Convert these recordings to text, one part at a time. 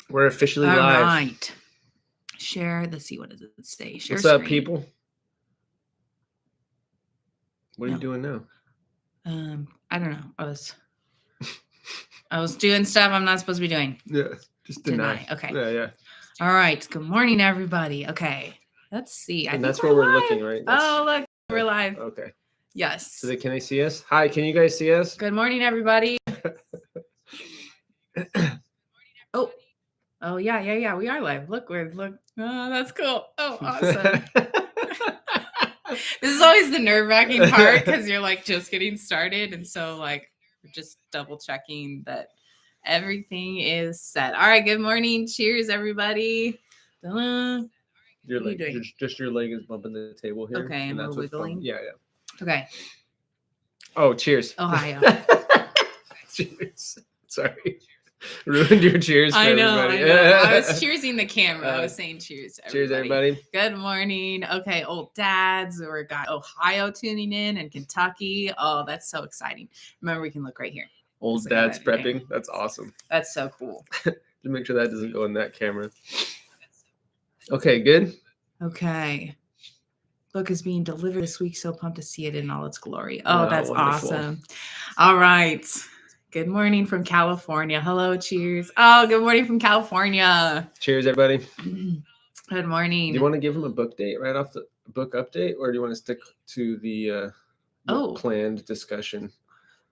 We're officially All live. right. Share. Let's see. What does it say? Share What's screen. up, people? What are you doing now? I don't know. I was doing stuff I'm not supposed to be doing. Yeah, just deny. Okay. Yeah. All right. Good morning, everybody. Okay. Let's see. And that's where we're looking, right? Oh, look, we're live. Okay. Yes. So can they see us? Hi, can you guys see us? Good morning, everybody. Oh, yeah. We are live. Look. Oh, that's cool. Oh, awesome. This is always the nerve-wracking part because you're like just getting started, and so like we're just double checking that everything is set. All right. Good morning. Cheers, everybody. Your leg, just your leg is bumping the table here. Okay, and we're wiggling. Yeah. Okay. Oh, cheers. Ohio. Cheers. Sorry. Ruined your cheers for everybody. I know. I was cheersing the camera. I was saying cheers, everybody. Cheers, everybody. Good morning. Okay, old dads. We got Ohio tuning in and Kentucky. Oh, that's so exciting. Remember, we can look right here. Old dads prepping. That's awesome. That's so cool. Just make sure that doesn't go in that camera. Okay, good. Okay. Book is being delivered this week. So pumped to see it in all its glory. Oh, that's wonderful. Awesome. All right. Good morning from California. Hello, cheers. Oh, good morning from California. Cheers, everybody. Good morning. Do you want to give them a book date right off the book update, or do you want to stick to the planned discussion?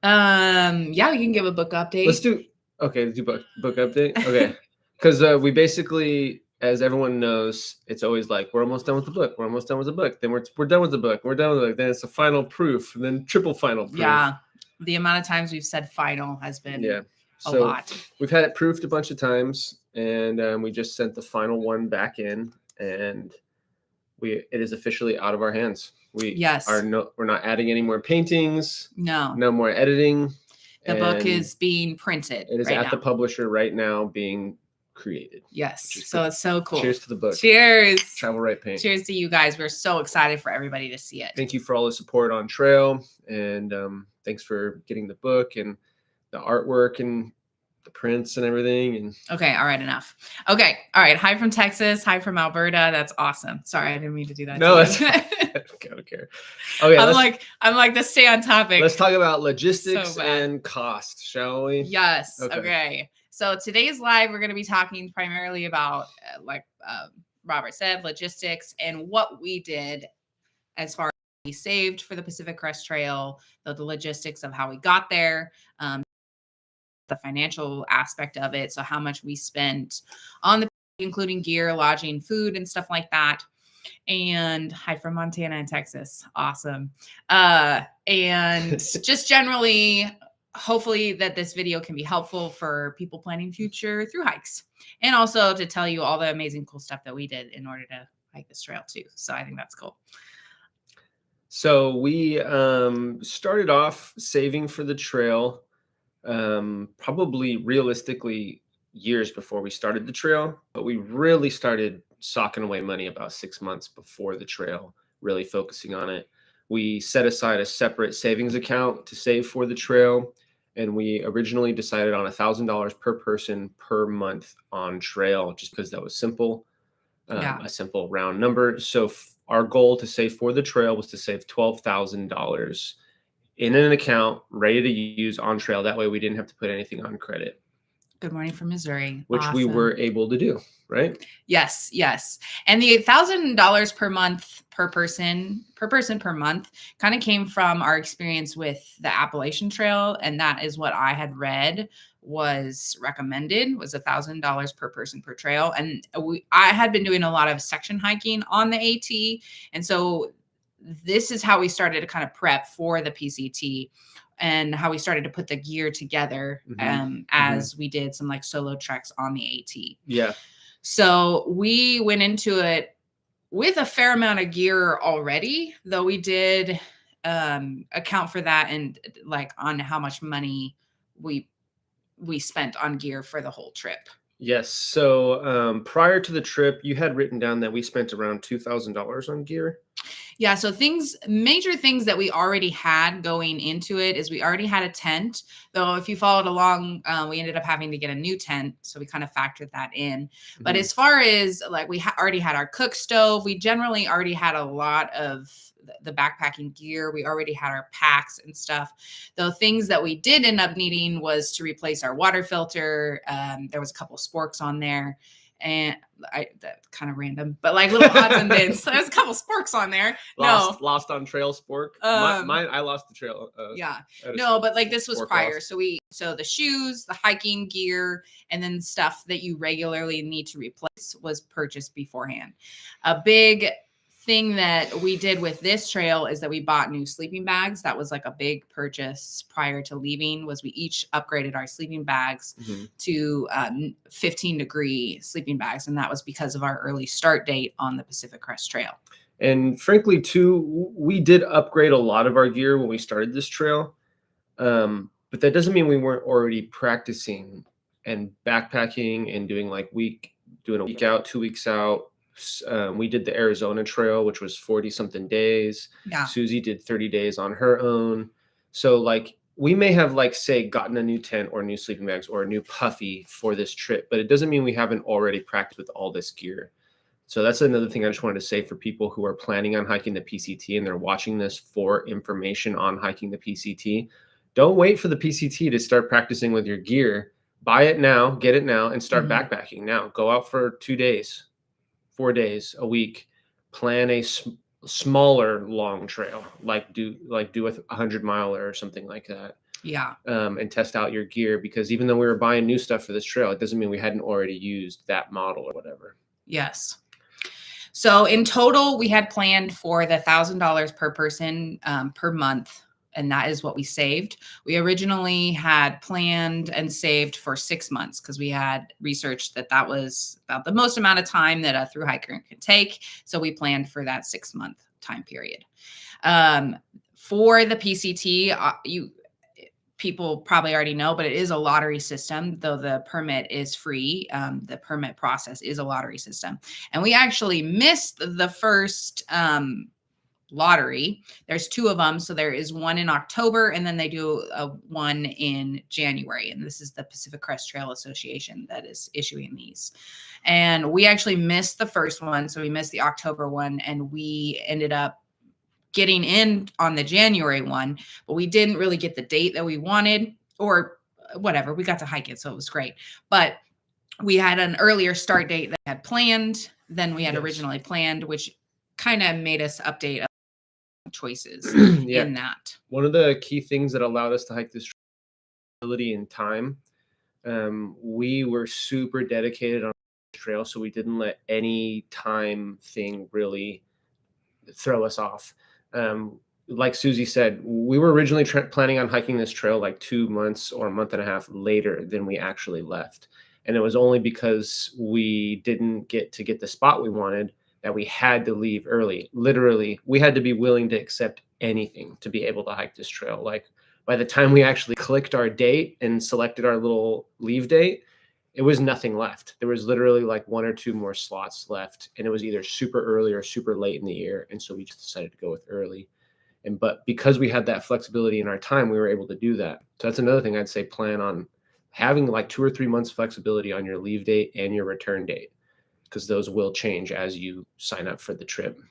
Yeah, you can give a book update. Let's do book update. Okay, because we basically, as everyone knows, it's always like we're almost done with the book. We're almost done with the book. Then we're done with the book. We're done with the book. Then it's a final proof. And then triple final proof. Yeah. The amount of times we've said final has been a lot. We've had it proofed a bunch of times, and we just sent the final one back in, and it is officially out of our hands. We're not adding any more paintings. No more editing. The book is being printed. It is at the publisher right now being created. Yes. So it's so cool. Cheers to the book. Cheers. TravelWritePaint. Cheers to you guys. We're so excited for everybody to see it. Thank you for all the support on trail, and thanks for getting the book and the artwork and the prints and everything. And okay, all right, enough. Okay, all right. Hi from Texas. Hi from Alberta. That's awesome. Sorry, I didn't mean to do that. No, that's I don't care. Okay, I'm like, let's stay on topic. Let's talk about logistics and cost, shall we? Yes. Okay. So today's live, we're going to be talking primarily about, Robert said, logistics and what we did as far as we saved for the Pacific Crest Trail, the logistics of how we got there, the financial aspect of it. So how much we spent on the, including gear, lodging, food, and stuff like that. And hi from Montana and Texas. Awesome. And just generally, hopefully that this video can be helpful for people planning future through hikes, and also to tell you all the amazing cool stuff that we did in order to hike this trail too. So I think that's cool. So we started off saving for the trail, probably realistically years before we started the trail, but we really started socking away money about 6 months before the trail, really focusing on it. We set aside a separate savings account to save for the trail. And we originally decided on $1,000 per person per month on trail, just because that was simple, a simple round number. So our goal to save for the trail was to save $12,000 in an account ready to use on trail. That way we didn't have to put anything on credit. Good morning from Missouri. Which we were able to do, right? Yes. And the $1,000 per month, per person per month kind of came from our experience with the Appalachian Trail. And that is what I had read was recommended, was $1,000 per person per trail. And I had been doing a lot of section hiking on the AT. And so this is how we started to kind of prep for the PCT, and how we started to put the gear together as we did some like solo treks on the AT. Yeah. So we went into it with a fair amount of gear already, though we did account for that and like on how much money we spent on gear for the whole trip. Yes. So prior to the trip, you had written down that we spent around $2,000 on gear. Yeah, so major things that we already had going into it is we already had a tent. Though if you followed along, we ended up having to get a new tent, so we kind of factored that in. But Mhm. as far as like already had our cook stove, we generally already had a lot of the backpacking gear. We already had our packs and stuff. Though things that we did end up needing was to replace our water filter. There was a couple sporks on there, and that kind of random, but like little odds and ends. So there's a couple sporks on there. No. Lost on trail spork. Um, I lost the trail. yeah. I had a No, but like this was spork prior. lost. So the shoes, the hiking gear, and then stuff that you regularly need to replace was purchased beforehand. A big thing that we did with this trail is that we bought new sleeping bags. That was like a big purchase prior to leaving. Was we each upgraded our sleeping bags Mhm. to 15-degree sleeping bags, and that was because of our early start date on the Pacific Crest Trail. And frankly, too, we did upgrade a lot of our gear when we started this trail. But that doesn't mean we weren't already practicing and backpacking and doing a week out, 2 weeks out. We did the Arizona trail, which was 40 something days. Yeah. Susie did 30 days on her own. So like we may have say gotten a new tent or new sleeping bags or a new puffy for this trip, but it doesn't mean we haven't already practiced with all this gear. So that's another thing I just wanted to say for people who are planning on hiking the PCT and they're watching this for information on hiking the PCT. Don't wait for the PCT to start practicing with your gear. Buy it now, get it now, and start Mhm. backpacking now. Go out for 2 days, 4 days, a week. Plan a smaller long trail, do a 100 miler or something like that, Yeah. and test out your gear. Because even though we were buying new stuff for this trail, it doesn't mean we hadn't already used that model or whatever. Yes. So in total, we had planned for the $1,000 per person per month, and that is what we saved. We originally had planned and saved for 6 months because we had researched that that was about the most amount of time that a thru hiker could take. So we planned for that 6-month time period. For the PCT, people probably already know, but it is a lottery system, though the permit is free. The permit process is a lottery system. And we actually missed the first lottery. There's 2 of them. So there is one in October, and then they do one in January. And this is the Pacific Crest Trail Association that is issuing these. And we actually missed the first one. So we missed the October one, and we ended up getting in on the January one, but we didn't really get the date that we wanted or whatever. We got to hike it, so it was great. But we had an earlier start date that had planned than we had originally planned, which kind of made us update choices Yeah. in that. One of the key things that allowed us to hike this ability in time, we were super dedicated on the trail, so we didn't let any time thing really throw us off. Like Susie said, we were originally planning on hiking this trail like 2 months or a month and a half later than we actually left. And it was only because we didn't get to get the spot we wanted that we had to leave early. Literally, we had to be willing to accept anything to be able to hike this trail. Like by the time we actually clicked our date and selected our little leave date, it was nothing left. There was literally like 1 or 2 more slots left, and it was either super early or super late in the year. And so we just decided to go with early. But because we had that flexibility in our time, we were able to do that. So that's another thing I'd say, plan on having like 2 or 3 months flexibility on your leave date and your return date, because those will change as you sign up for the trip.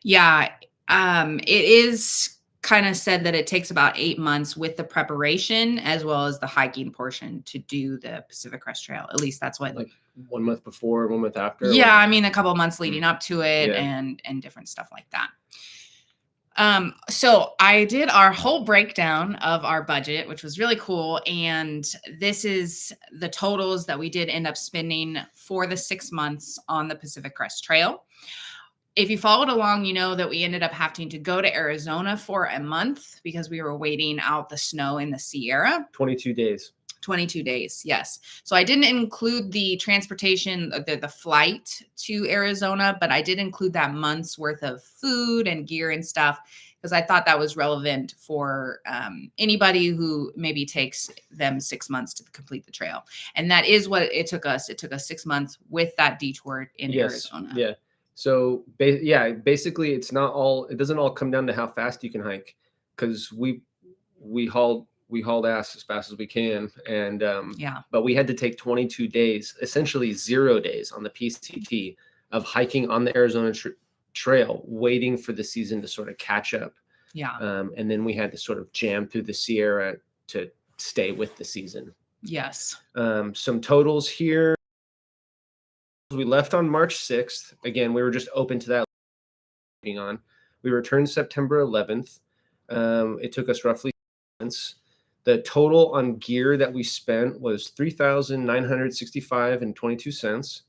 Yeah. It is kind of said that it takes about 8 months with the preparation as well as the hiking portion to do the Pacific Crest Trail. At least that's what. Like 1 month before, 1 month after. Yeah, I mean a couple months leading up to it, Yeah. and different stuff like that. So I did our whole breakdown of our budget, which was really cool. And this is the totals that we did end up spending for the 6 months on the Pacific Crest Trail. If you followed along, you know that we ended up having to go to Arizona for a month because we were waiting out the snow in the Sierra. 22 days. 22 days, yes. So I didn't include the transportation, the flight to Arizona, but I did include that month's worth of food and gear and stuff because I thought that was relevant for anybody who maybe takes them 6 months to complete the trail. And that is what it took us. It took us 6 months with that detour in Arizona. Yeah. So basically it doesn't all come down to how fast you can hike, because we hauled ass as fast as we can. And but we had to take 22 days, essentially 0 days on the PCT of hiking on the Arizona trail, waiting for the season to sort of catch up. And then we had to sort of jam through the Sierra to stay with the season. Yes. Some totals here. We left on March 6th. Again, we were just open to that. We returned September 11th. It took us roughly 6 months. The total on gear that we spent was $3,965.22.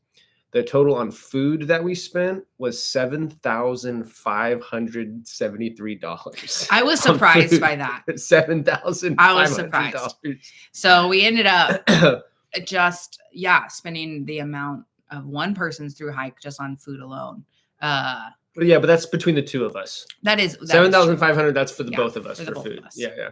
The total on food that we spent was $7,573. I was surprised by that. $7,500. I was surprised. So we ended up just spending the amount of one person's through hike just on food alone. But that's between the two of us. That is $7,500. That's for the both of us for food. Yeah.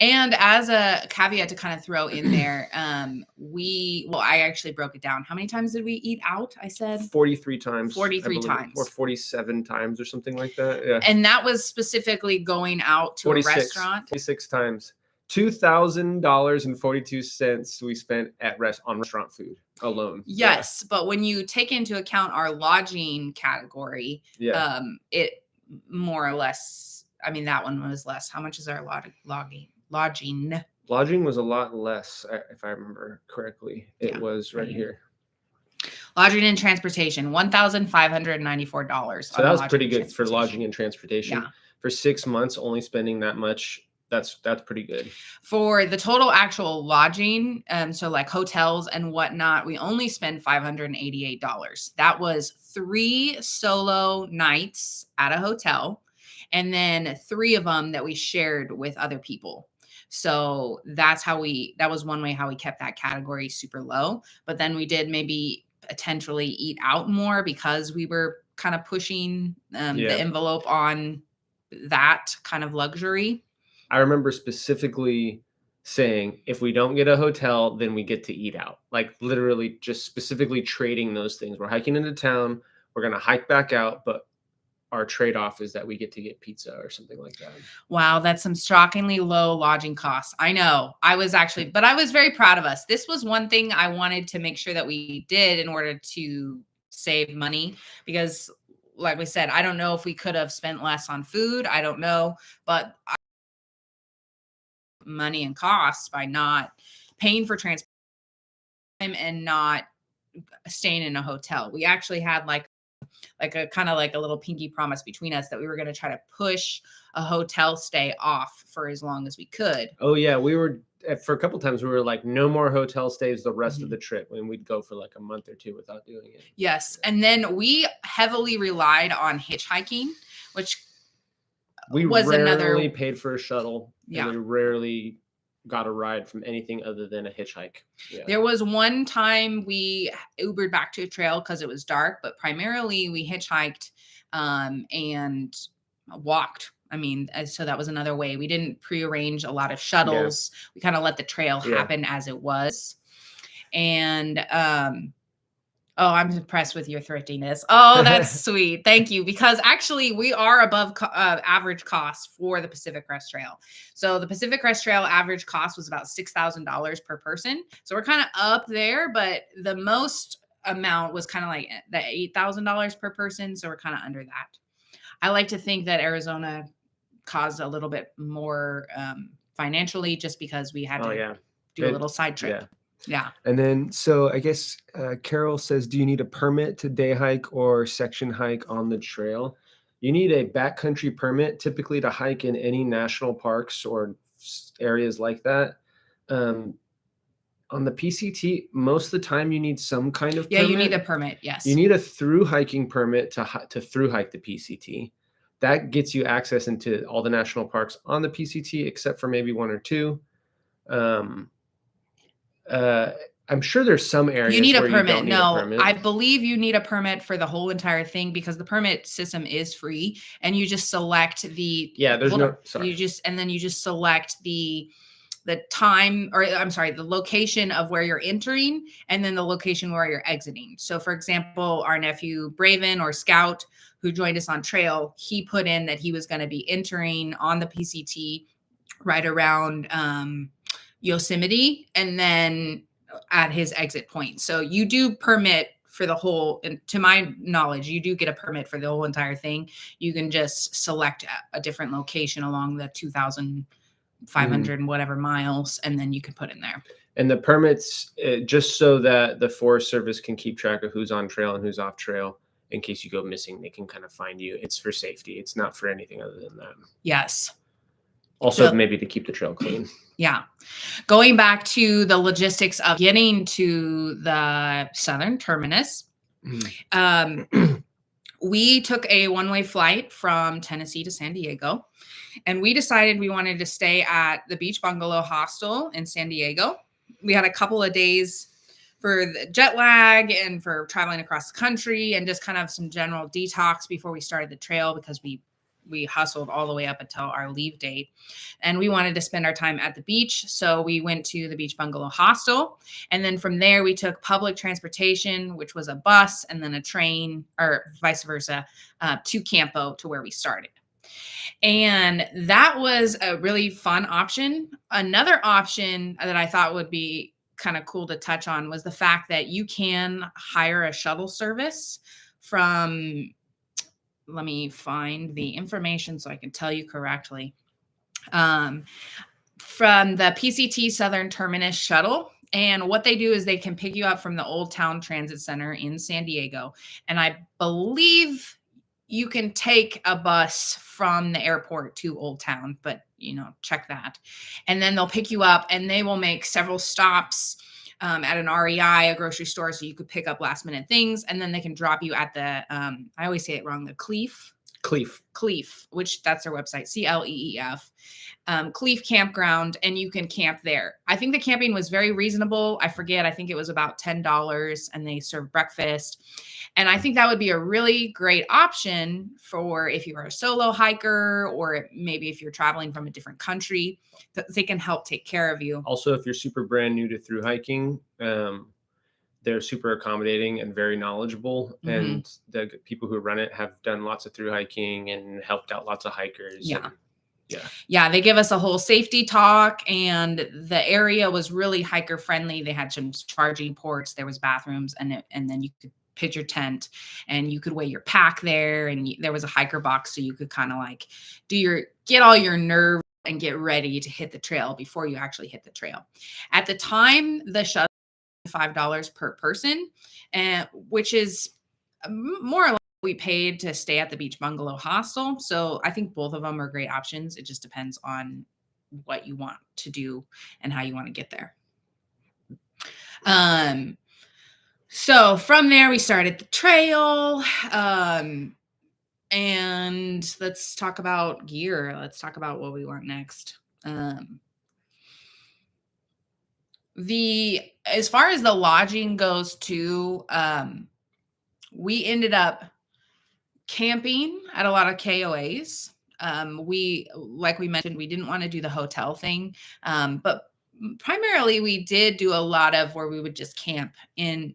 And as a caveat to kind of throw in there, I actually broke it down. How many times did we eat out? I said 43 times. 43 times. Or 47 times or something like that. Yeah. And that was specifically going out to 46, a restaurant. 46 times. $2,000.42 we spent on restaurant food alone. Yes, but when you take into account our lodging category, it more or less, I mean, that one was less. How much is our lodging? Lodging was a lot less, if I remember correctly. It was right here. Lodging and transportation, $1,594. So that was pretty good for lodging and transportation. Yeah. For 6 months, only spending that much. That's pretty good. For the total actual lodging, so like hotels and whatnot, we only spend $588. That was 3 solo nights at a hotel, and then 3 of them that we shared with other people. So that was one way how we kept that category super low. But then we did maybe potentially eat out more because we were kind of pushing the envelope on that kind of luxury. I remember specifically saying, if we don't get a hotel, then we get to eat out. Like literally just specifically trading those things. We're hiking into town. We're going to hike back out, but our trade-off is that we get to get pizza or something like that. Wow, that's some shockingly low lodging costs. I know. But I was very proud of us. This was one thing I wanted to make sure that we did in order to save money, because like we said, I don't know if we could have spent less on food. I don't know, but money and costs by not paying for transport and not staying in a hotel. We actually had like a kind of like a little pinky promise between us that we were going to try to push a hotel stay off for as long as we could. Oh yeah, we were for a couple times we were like, no more hotel stays the rest of the trip, and we'd go for like a month or two without doing it. Yes, and then we heavily relied on hitchhiking, which we rarely paid for a shuttle. Yeah, and we rarely got a ride from anything other than a hitchhike. Yeah. There was one time we Ubered back to a trail because it was dark, but primarily we hitchhiked and walked. I mean, so that was another way. We didn't prearrange a lot of shuttles. Yeah. We kind of let the trail happen as it was. And I'm impressed with your thriftiness. Oh, that's sweet. Thank you. Because actually we are above average cost for the Pacific Crest Trail. So the Pacific Crest Trail average cost was about $6,000 per person. So we're kind of up there, but the most amount was kind of like the $8,000 per person. So we're kind of under that. I like to think that Arizona caused a little bit more financially just because we had to do a little side trip. Yeah. Yeah. And then, so I guess Carol says, do you need a permit to day hike or section hike on the trail? You need a backcountry permit typically to hike in any national parks or areas like that. On the PCT, most of the time you need some kind of permit. You need a permit. Yes. You need a through hiking permit to through hike the PCT. That gets you access into all the national parks on the PCT, except for maybe 1 or 2. I'm sure there's some You areas need a where you don't permit. need a No, permit. I believe you need a permit for the whole entire thing because the permit system is free, and you just select the Yeah, there's hold on. no sorry. You just select the time, or I'm sorry, the location of where you're entering and then the location where you're exiting. So for example, our nephew Braven, or Scout, who joined us on trail, he put in that he was going to be entering on the PCT right around Yosemite, and then at his exit point. So you do permit for the whole, and to my knowledge, you do get a permit for the whole entire thing. You can just select a different location along the 2,500 and whatever miles, and then you can put in there. And the permits, just so that the Forest Service can keep track of who's on trail and who's off trail. In case you go missing, they can kind of find you. It's for safety. It's not for anything other than that. Yes. Also, maybe to keep the trail clean. Yeah. Going back to the logistics of getting to the southern terminus, we took a one-way flight from Tennessee to San Diego, and we decided we wanted to stay at the Beach Bungalow Hostel in San Diego. We had a couple of days for the jet lag and for traveling across the country, and just kind of some general detox before we started the trail, because we hustled all the way up until our leave date, and we wanted to spend our time at the beach. So we went to the Beach Bungalow Hostel, and then from there we took public transportation, which was a bus and then a train, or vice versa, to Campo, to where we started. And that was a really fun option. Another option that I thought would be kind of cool to touch on was the fact that you can hire a shuttle service from, let me find the information so I can tell you correctly, from the PCT Southern Terminus shuttle. And what they do is they can pick you up from the Old Town Transit Center in San Diego. And I believe you can take a bus from the airport to Old Town, but check that. And then they'll pick you up, and they will make several stops at an REI, a grocery store, so you could pick up last minute things. And then they can drop you at the, I always say it wrong, the Cleef, which that's their website, CLEEF. Cleef Campground, and you can camp there. I think the camping was very reasonable. I think it was about $10, and they serve breakfast. And I think that would be a really great option for if you're a solo hiker, or maybe if you're traveling from a different country, that they can help take care of you. Also, if you're super brand new to thru hiking, they're super accommodating and very knowledgeable. Mm-hmm. And the people who run it have done lots of thru hiking and helped out lots of hikers. Yeah. And, yeah, they give us a whole safety talk, and the area was really hiker friendly. They had some charging ports, there was bathrooms, and then you could pitch your tent, and you could weigh your pack there, and there was a hiker box, so you could kind of like get all your nerves and get ready to hit the trail before you actually hit the trail. At the time, the shuttle was $5 per person, and which is more or less we paid to stay at the Beach Bungalow Hostel. So I think both of them are great options. It just depends on what you want to do and how you want to get there. So from there we started the trail. And let's talk about gear. Let's talk about what we want next. As far as the lodging goes too, we ended up camping at a lot of KOAs. Like we mentioned, we didn't want to do the hotel thing, but primarily we did do a lot of where we would just camp in.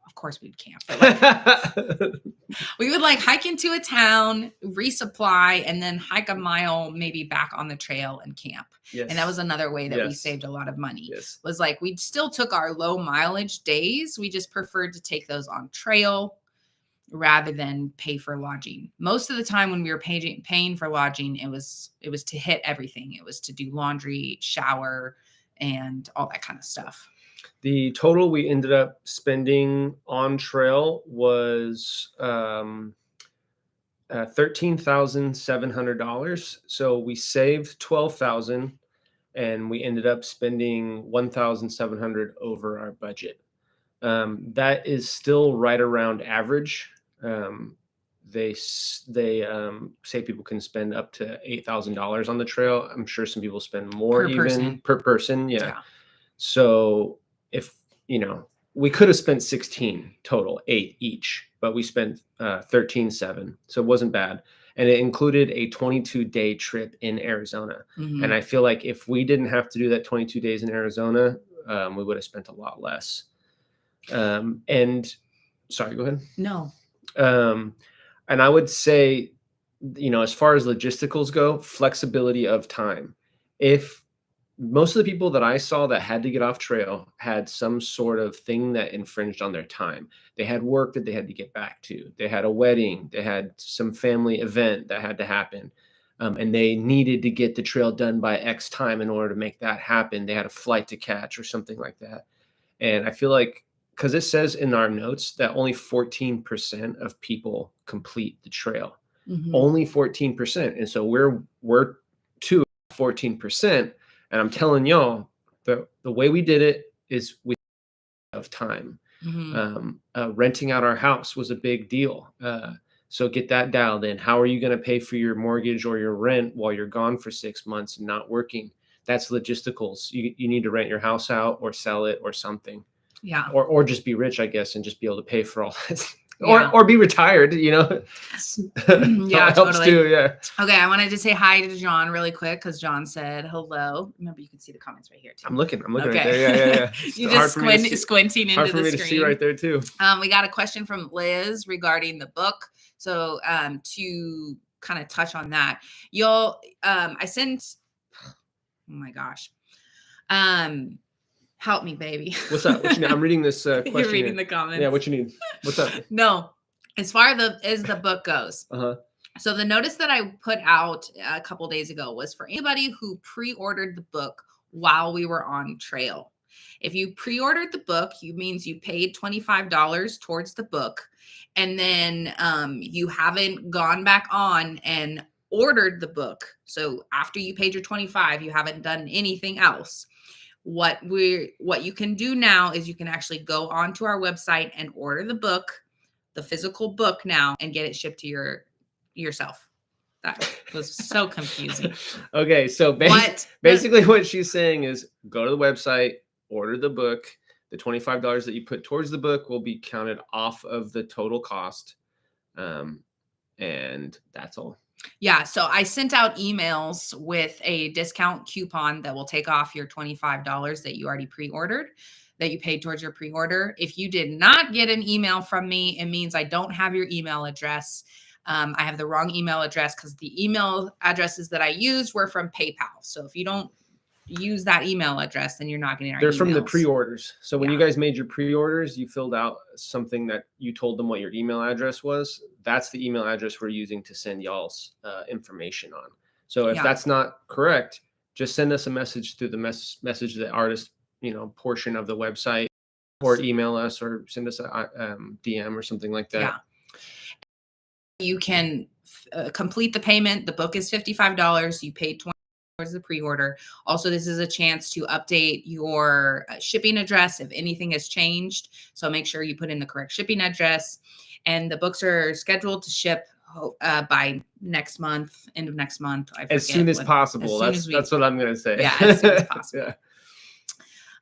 Of course we'd camp, but we would hike into a town, resupply, and then hike a mile maybe back on the trail and camp. Yes. And that was another way that we saved a lot of money. Yes. Was we still took our low mileage days. We just preferred to take those on trail rather than pay for lodging. Most of the time when we were paying for lodging, it was to hit everything. It was to do laundry, shower, and all that kind of stuff. The total we ended up spending on trail was $13,700. So we saved $12,000, and we ended up spending $1,700 over our budget. That is still right around average. They say people can spend up to $8,000 on the trail. I'm sure some people spend more per person. Yeah. So if we could have spent 16 total, 8 each, but we spent 13.7, so it wasn't bad. And it included a 22-day trip in Arizona. Mhm. And I feel like if we didn't have to do that 22 days in Arizona, we would have spent a lot less. And sorry, go ahead. No. And I would say, as far as logisticals go, flexibility of time. If most of the people that I saw that had to get off trail had some sort of thing that infringed on their time. They had work that they had to get back to. They had a wedding. They had some family event that had to happen. And they needed to get the trail done by X time in order to make that happen. They had a flight to catch or something like that. And I feel like, because it says in our notes that only 14% of people complete the trail. Mhm. Only 14%. And so we're to 14%. And I'm telling y'all, the way we did it is we have time. Mhm. Renting out our house was a big deal. So get that dialed in. How are you going to pay for your mortgage or your rent while you're gone for 6 months and not working? That's logisticals. You need to rent your house out or sell it or something. Yeah. Or just be rich, I guess, and just be able to pay for all that. Yeah. Or be retired, Yeah, That helps totally. too. Yeah. Okay, I wanted to say hi to John really quick because John said hello. Remember, you can see the comments right here too. I'm looking right Okay. there. Yeah. You Hard just for me to see- squinting hard into for the me screen. to see right there too. We got a question from Liz regarding the book. So to kind of touch on that, I sent, oh my gosh. Help me, baby. What's up? What you need? I'm reading this question. You're reading here. the comments. Yeah, what you need? What's up? No, as far as the book goes. Uh-huh. So the notice that I put out a couple days ago was for anybody who pre-ordered the book while we were on trail. If you pre-ordered the book, you means you paid $25 towards the book, and then you haven't gone back on and ordered the book. So after you paid your $25, you haven't done anything else. What you can do now is you can actually go onto our website and order the book, the physical book now, and get it shipped to yourself. That was so confusing. Okay, so basically what she's saying is go to the website, order the book. The $25 that you put towards the book will be counted off of the total cost. And that's all. Yeah, so I sent out emails with a discount coupon that will take off your $25 that you already pre-ordered, that you paid towards your pre-order. If you did not get an email from me, it means I don't have your email address. I have the wrong email address because the email addresses that I used were from PayPal. So if you don't use that email address, then you're not getting our They're emails. from the pre-orders. So when Yeah. you guys made your pre-orders, you filled out something that you told them what your email address was. That's the email address we're using to send y'all's information on. So if Yeah. that's not correct, just send us a message through the message the artist, portion of the website, or email us or send us a DM or something like that. Yeah. You can complete the payment. The book is $55. You paid $20 towards the pre-order. Also, this is a chance to update your shipping address if anything has changed. So make sure you put in the correct shipping address. And the books are scheduled to ship by next month, end of next month. As soon as possible. That's what I'm going to say. Yeah, as soon as possible.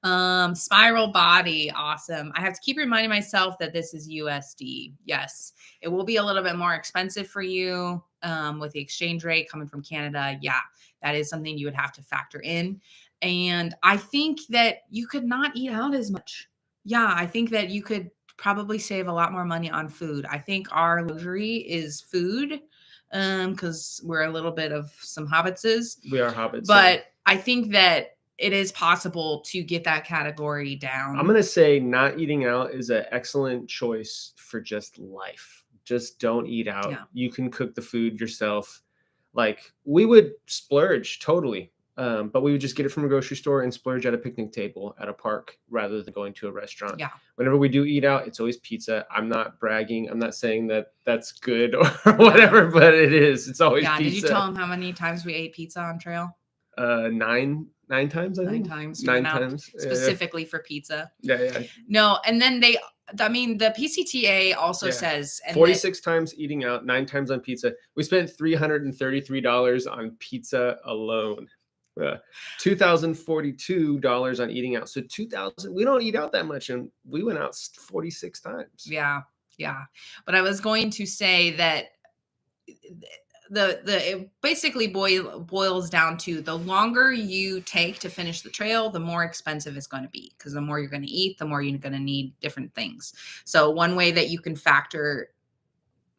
Yeah. Spiral body. Awesome. I have to keep reminding myself that this is USD. Yes, it will be a little bit more expensive for you with the exchange rate coming from Canada. Yeah, that is something you would have to factor in. And I think that you could not eat out as much. Yeah, I think that you could probably save a lot more money on food. I think our luxury is food because we're a little bit of some hobbitses. We are hobbits. But I think that it is possible to get that category down. I'm going to say not eating out is an excellent choice for just life. Just don't eat out. Yeah. You can cook the food yourself. Like we would splurge totally, but we would just get it from a grocery store and splurge at a picnic table at a park rather than going to a restaurant. Yeah. Whenever we do eat out, it's always pizza. I'm not bragging. I'm not saying that that's good or whatever, but it is. It's always pizza. Did you tell them how many times we ate pizza on trail? 9 times, I think. 9 times. 9 times. Specifically for pizza. Yeah. No, and then the PCTA also says 46 times eating out, 9 times on pizza. We spent $333 on pizza alone. $2,042 on eating out. So 2,000, we don't eat out that much. And we went out 46 times. Yeah. Yeah. But I was going to say that it basically boils down to the longer you take to finish the trail, the more expensive it's going to be, because the more you're going to eat, the more you're going to need different things. So one way that you can factor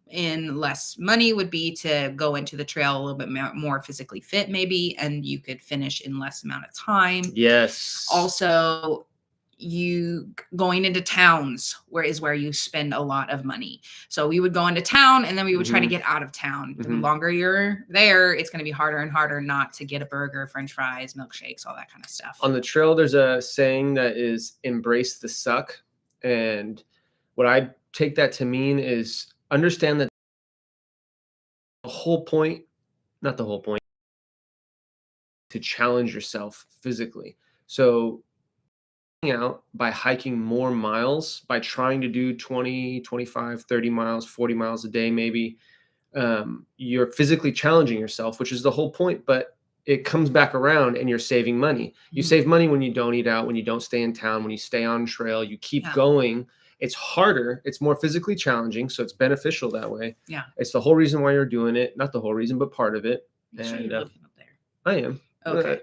in less money would be to go into the trail a little bit more physically fit, maybe, and you could finish in less amount of time. Yes. Also, you going into towns where you spend a lot of money. So we would go into town and then we would try to get out of town. The longer you're there, it's going to be harder and harder not to get a burger, french fries, milkshakes, all that kind of stuff. On the trail, there's a saying that is embrace the suck. And what I take that to mean is understand that the whole point, not the whole point, to challenge yourself physically. So out by hiking more miles, by trying to do 20, 25, 30 miles, 40 miles a day, maybe, you're physically challenging yourself, which is the whole point, but it comes back around and you're saving money. You save money when you don't eat out, when you don't stay in town, when you stay on trail, you keep going. It's harder. It's more physically challenging. So it's beneficial that way. Yeah. It's the whole reason why you're doing it. Not the whole reason, but part of it. Sure you're looking up there. I am. Okay.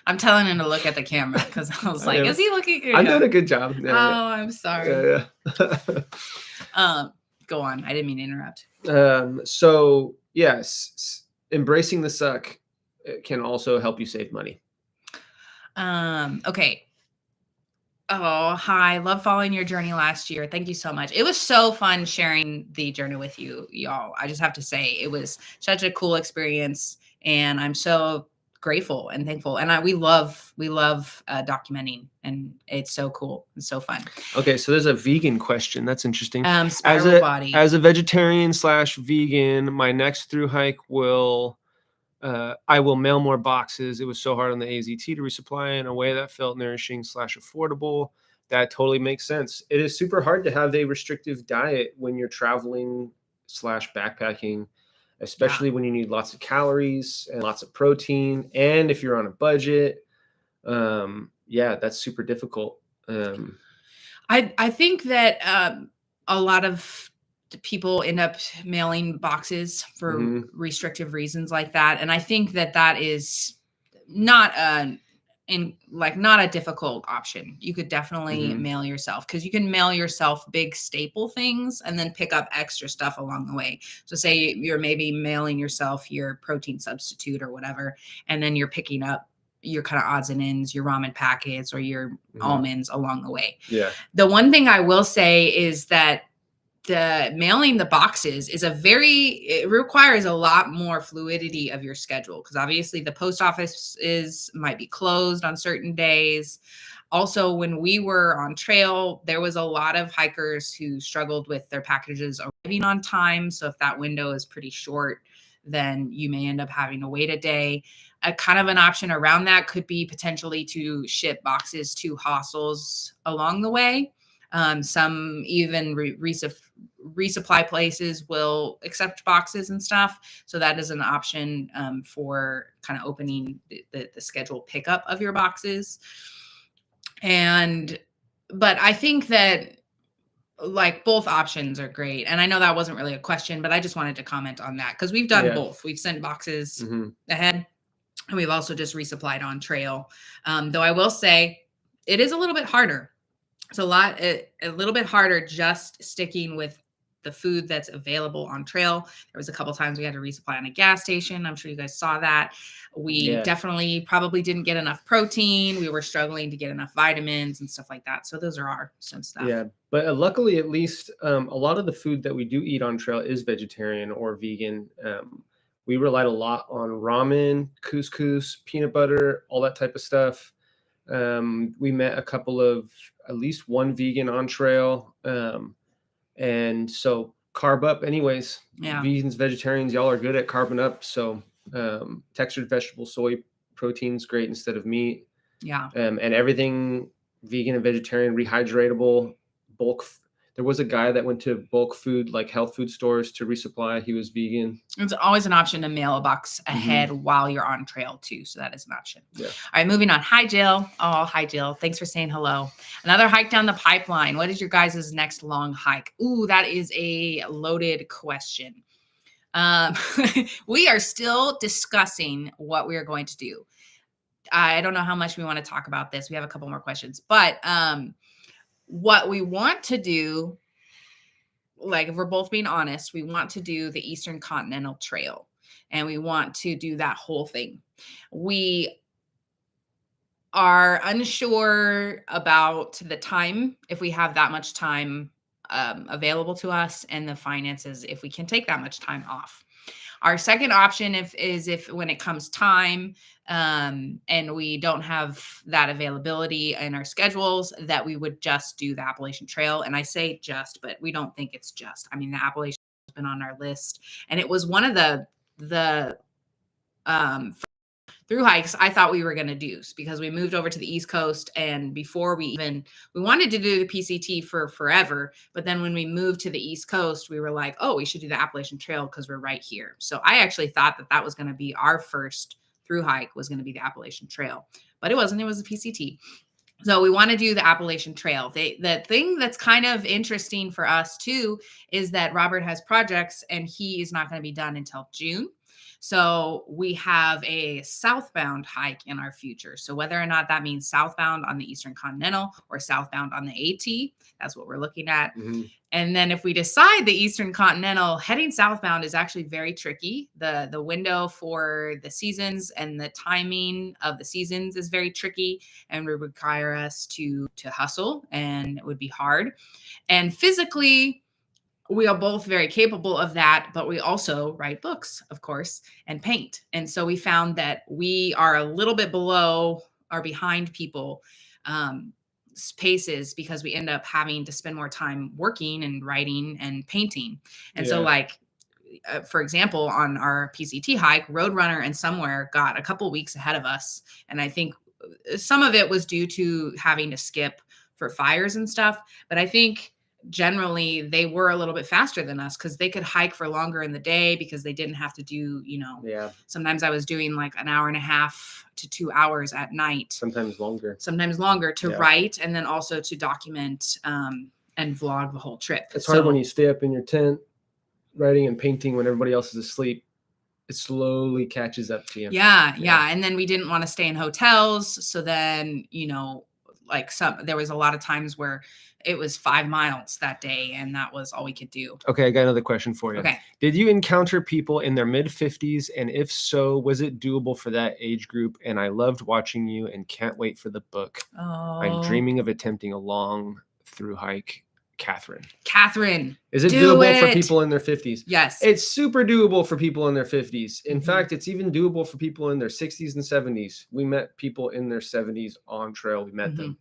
I'm telling him to look at the camera because I was like, is he looking? I'm doing a good job. Oh, I'm sorry. Yeah. Go on. I didn't mean to interrupt. So yes, embracing the suck can also help you save money. Okay. Oh, hi. Love following your journey last year. Thank you so much. It was so fun sharing the journey with you, y'all. I just have to say it was such a cool experience, and I'm so grateful and thankful. And we love documenting, and it's so cool and so fun. Okay, so there's a vegan question. That's interesting. As a vegetarian / vegan, my next through hike I will mail more boxes. It was so hard on the AZT to resupply in a way that felt nourishing / affordable. That totally makes sense. It is super hard to have a restrictive diet when you're traveling / backpacking, especially when you need lots of calories and lots of protein. And if you're on a budget, that's super difficult. I think that a lot of people end up mailing boxes for restrictive reasons like that. And I think that is not not a difficult option. You could definitely mail yourself, because you can mail yourself big staple things and then pick up extra stuff along the way. So say you're maybe mailing yourself your protein substitute or whatever, and then you're picking up your kind of odds and ends, your ramen packets or your almonds along the way. Yeah. The one thing I will say is that the mailing the boxes it requires a lot more fluidity of your schedule, because obviously the post office might be closed on certain days. Also, when we were on trail, there was a lot of hikers who struggled with their packages arriving on time. So if that window is pretty short, then you may end up having to wait a day. A kind of an option around that could be potentially to ship boxes to hostels along the way. Some even resupply places will accept boxes and stuff. So that is an option for kind of opening the scheduled pickup of your boxes. But I think that both options are great. And I know that wasn't really a question, but I just wanted to comment on that, because we've done both. We've sent boxes ahead, and we've also just resupplied on trail. Though I will say it is a little bit harder. It's a little bit harder just sticking with the food that's available on trail. There was a couple times we had to resupply on a gas station. I'm sure you guys saw that. We definitely probably didn't get enough protein. We were struggling to get enough vitamins and stuff like that. So those are some stuff. Yeah, but luckily, at least a lot of the food that we do eat on trail is vegetarian or vegan. We relied a lot on ramen, couscous, peanut butter, all that type of stuff. We met a couple of, at least one vegan on trail. And so carb up anyways. Yeah. Vegans, vegetarians, y'all are good at carbon up. So textured vegetable soy protein's great instead of meat. Yeah. And everything vegan and vegetarian, rehydratable, bulk. There was a guy that went to bulk food, like health food stores to resupply. He was vegan. It's always an option to mail a box ahead while you're on trail too. So that is an option. Yeah. All right, moving on. Hi, Jill. Oh, hi, Jill. Thanks for saying hello. Another hike down the pipeline. What is your guys' next long hike? Ooh, that is a loaded question. We are still discussing what we are going to do. I don't know how much we want to talk about this. We have a couple more questions, but what we want to do, like if we're both being honest, we want to do the Eastern Continental Trail and we want to do that whole thing. We are unsure about the time, if we have that much time available to us, and the finances, if we can take that much time off. Our second option is if when it comes time and we don't have that availability in our schedules, that we would just do the Appalachian Trail. And I say just, but we don't think it's just. I mean, the Appalachian has been on our list, and it was one of the through hikes I thought we were going to do, because we moved over to the East Coast, and before we wanted to do the PCT for forever, but then when we moved to the East Coast, we were like, oh, we should do the Appalachian Trail because we're right here. So I actually thought that was going to be our first through hike, was going to be the Appalachian Trail, but it wasn't. It was the PCT. So we want to do the Appalachian Trail. The thing that's kind of interesting for us too is that Robert has projects and he is not going to be done until June. So we have a southbound hike in our future. So whether or not that means southbound on the Eastern Continental or southbound on the AT, that's what we're looking at. Mm-hmm. And then if we decide the Eastern Continental, heading southbound is actually very tricky. The window for the seasons and the timing of the seasons is very tricky and would require us to hustle, and it would be hard. And physically, we are both very capable of that, but we also write books, of course, and paint. And so we found that we are a little bit below or behind people paces, because we end up having to spend more time working and writing and painting. And so like, for example, on our PCT hike, Roadrunner and Somewhere got a couple weeks ahead of us. And I think some of it was due to having to skip for fires and stuff. But I think generally they were a little bit faster than us because they could hike for longer in the day because they didn't have to do, sometimes I was doing like an hour and a half to 2 hours at night. Sometimes longer to write, and then also to document and vlog the whole trip. It's hard when you stay up in your tent writing and painting when everybody else is asleep. It slowly catches up to you. Yeah. And then we didn't want to stay in hotels. So then, there was a lot of times where it was 5 miles that day, and that was all we could do. Okay, I got another question for you. Okay. Did you encounter people in their mid-50s? And if so, was it doable for that age group? And I loved watching you and can't wait for the book. Oh. I'm dreaming of attempting a long through hike. Catherine. Is it doable for people in their 50s? Yes. It's super doable for people in their 50s. In fact, it's even doable for people in their 60s and 70s. We met people in their 70s on trail. We met them.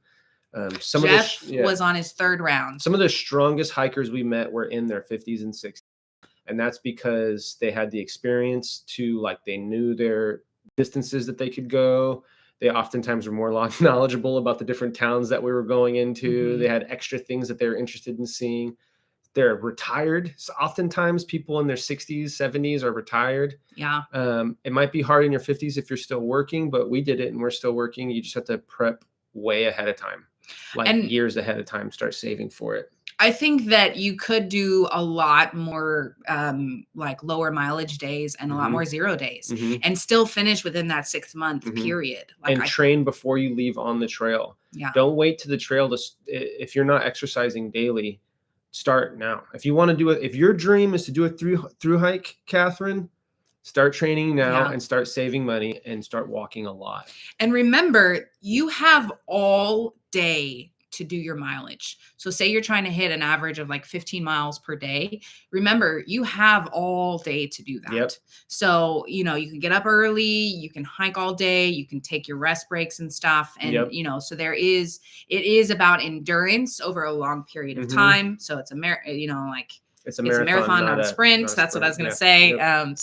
Jeff was on his third round. Some of the strongest hikers we met were in their 50s and 60s. And that's because they had the experience they knew their distances that they could go. They oftentimes were more knowledgeable about the different towns that we were going into. Mm-hmm. They had extra things that they were interested in seeing. They're retired. So oftentimes people in their 60s, 70s are retired. Yeah. It might be hard in your 50s if you're still working, but we did it and we're still working. You just have to prep way ahead of time. Years ahead of time, start saving for it. I think that you could do a lot more lower mileage days and a lot more 0 days and still finish within that 6 month period. Train before you leave on the trail. Yeah. Don't wait to the trail if you're not exercising daily, start now. If you want to do it, if your dream is to do a through hike, Catherine, start training now and start saving money and start walking a lot. And remember, you have all day to do your mileage. So say you're trying to hit an average of 15 miles per day. Remember, you have all day to do that. Yep. So, you can get up early, you can hike all day, you can take your rest breaks and stuff. And, so it is about endurance over a long period of time. So it's it's a marathon, not a sprint. That's what I was going to say. Yep.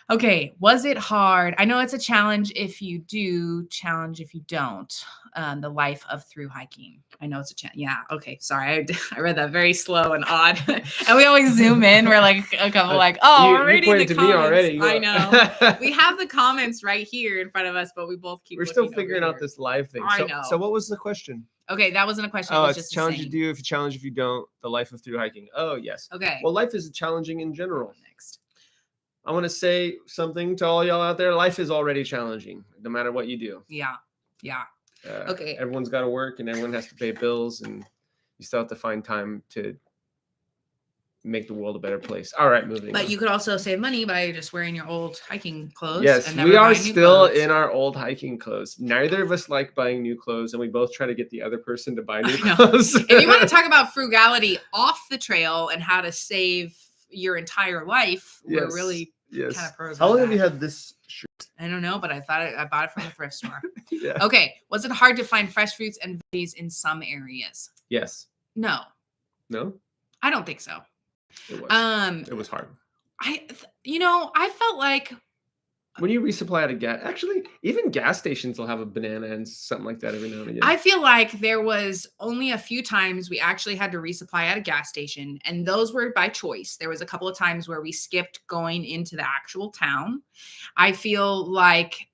Okay, was it hard? I know it's a challenge if you do, challenge if you don't. The life of through hiking. I know it's a challenge. Yeah. Okay. Sorry, I read that very slow and odd. And we always zoom in. We're like a couple, like, oh, we're you reading the pointed to me comments. already. I know. We have the comments right here in front of us, but we both keep. We're still looking figuring over out here. this live thing. I know. So what was the question? Okay, that wasn't a question. It Oh, was it's just a challenge a you do if you challenge if you don't. The life of through hiking. Oh, yes. Okay. Well, life is challenging in general. Next. I want to say something to all y'all out there. Life is already challenging, no matter what you do. Yeah. Yeah. Okay. Everyone's got to work and everyone has to pay bills, and you still have to find time to make the world a better place. All right, moving on. But you could also save money by just wearing your old hiking clothes. Yes, and never we are buying new still clothes. in our old hiking clothes. Neither of us like buying new clothes, and we both try to get the other person to buy new clothes. If you want to talk about frugality off the trail and how to save your entire life, we're really kind of pros. How long have you had this shirt? I don't know, but I bought it from the thrift store. Yeah. Okay. Was it hard to find fresh fruits and veggies in some areas? Yes. No. No? I don't think so. It was. It was hard. I felt like when you resupply at a gas, actually, even gas stations will have a banana and something like that every now and again. I feel like there was only a few times we actually had to resupply at a gas station, and those were by choice. There was a couple of times where we skipped going into the actual town. I feel like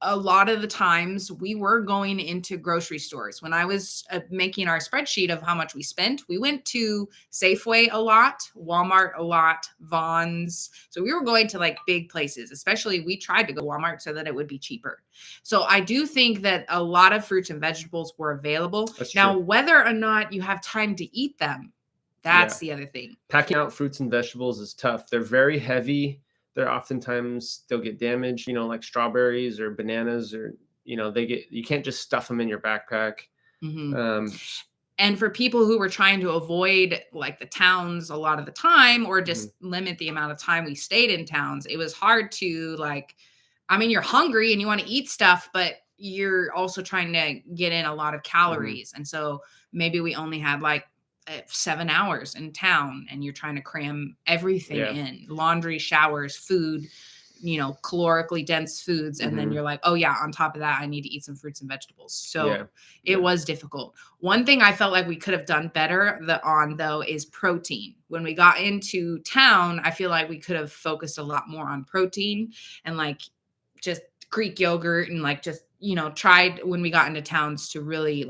a lot of the times we were going into grocery stores. When I was making our spreadsheet of how much we spent, we went to Safeway a lot, Walmart a lot, Vons. So we were going to like big places, especially we tried to go to Walmart so that it would be cheaper. So I do think that a lot of fruits and vegetables were available. That's now, true. whether or not you have time to eat them, that's the other thing. Packing out fruits and vegetables is tough. They're very heavy. They're oftentimes they'll get damaged, like strawberries or bananas, or you can't just stuff them in your backpack. Mm-hmm. And for people who were trying to avoid like the towns a lot of the time, or just limit the amount of time we stayed in towns, it was hard to you're hungry and you want to eat stuff, but you're also trying to get in a lot of calories. And so maybe we only had 7 hours in town, and you're trying to cram everything in: laundry, showers, food, calorically dense foods. And then you're like, oh yeah, on top of that, I need to eat some fruits and vegetables. So it was difficult. One thing I felt like we could have done better though is protein. When we got into town, I feel like we could have focused a lot more on protein and just Greek yogurt, and tried when we got into towns to really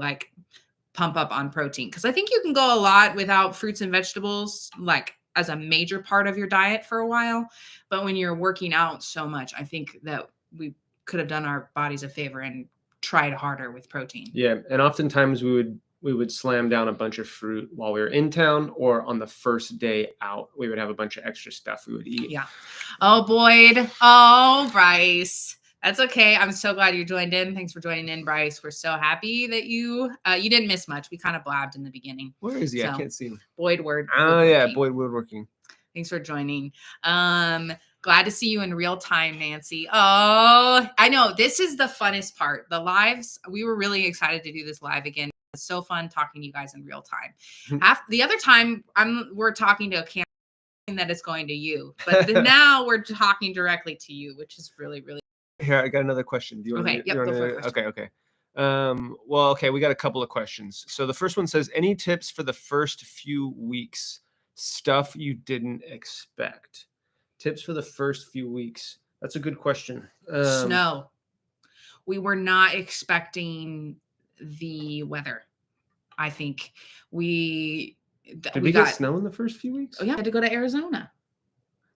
pump up on protein, because I think you can go a lot without fruits and vegetables as a major part of your diet for a while. But when you're working out so much, I think that we could have done our bodies a favor and tried harder with protein. Yeah, and oftentimes we would slam down a bunch of fruit while we were in town, or on the first day out, we would have a bunch of extra stuff we would eat. Yeah. Oh, Boyd. Oh, Bryce. That's okay. I'm so glad you joined in. Thanks for joining in, Bryce. We're so happy that you didn't miss much. We kind of blabbed in the beginning. Where is he? I can't see him. Boyd Word. Oh, yeah. Boyd Woodworking. Thanks for joining. Glad to see you in real time, Nancy. Oh, I know. This is the funnest part. The lives. We were really excited to do this live again. It's so fun talking to you guys in real time. The other time we're talking to a camera that is going to you, but now we're talking directly to you, which is really, really. Here, I got another question. Do you want to? Yep, go for it. Okay. Well, okay, we got a couple of questions. So the first one says, any tips for the first few weeks? Stuff you didn't expect. Tips for the first few weeks. That's a good question. Snow. We were not expecting the weather. I think we got snow in the first few weeks? Oh yeah, I had to go to Arizona.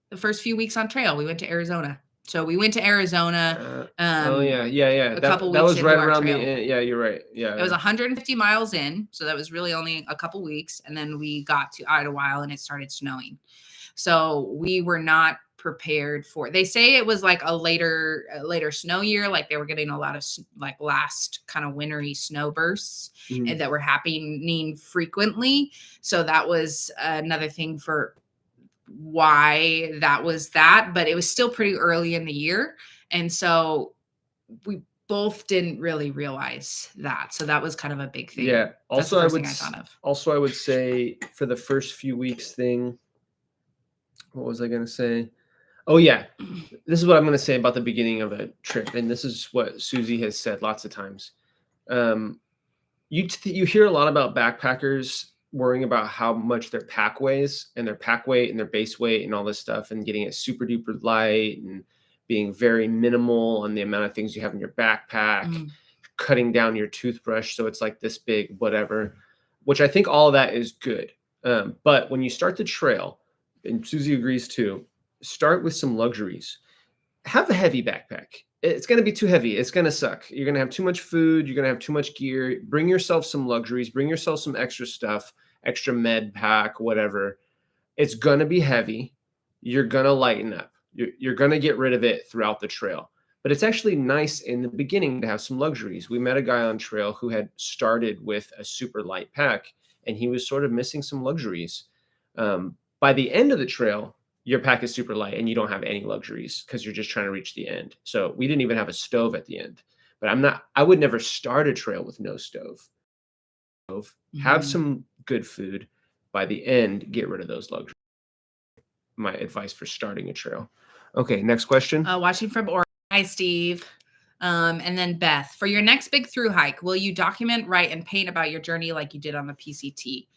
The first few weeks on trail, we went to Arizona. So we went to Arizona. A couple weeks. That was right around the end. Yeah, you're right. Yeah. It was 150 miles in, so that was really only a couple weeks, and then we got to Idlewild and it started snowing. So we were not prepared for. They say it was a later snow year, they were getting a lot of last kind of wintry snow bursts and that were happening frequently. So that was another thing for why that was that, but it was still pretty early in the year, and so we both didn't really realize that. So that was kind of a big thing. Yeah. Also, I thought of. Also, I would say for the first few weeks thing, what was I going to say? Oh yeah. This is what I'm going to say about the beginning of a trip. And this is what Susie has said lots of times. Um, you hear a lot about backpackers worrying about how much their pack weighs and their pack weight and their base weight and all this stuff and getting it super duper light and being very minimal on the amount of things you have in your backpack, cutting down your toothbrush so it's like this big whatever, which I think all of that is good. But when you start the trail, and Susie agrees too, start with some luxuries. Have a heavy backpack. It's going to be too heavy. It's going to suck. You're going to have too much food. You're going to have too much gear. Bring yourself some luxuries. Bring yourself some extra stuff, extra med pack, whatever. It's going to be heavy. You're going to lighten up. You're going to get rid of it throughout the trail. But it's actually nice in the beginning to have some luxuries. We met a guy on trail who had started with a super light pack, and he was sort of missing some luxuries. By the end of the trail, your pack is super light and you don't have any luxuries because you're just trying to reach the end. So we didn't even have a stove at the end. But I would never start a trail with no stove. Have some good food. By the end, get rid of those luxuries. My advice for starting a trail. Okay, next question. Watching from Oregon. Hi, Steve. And then Beth, for your next big through hike, will you document, write, and paint about your journey like you did on the PCT?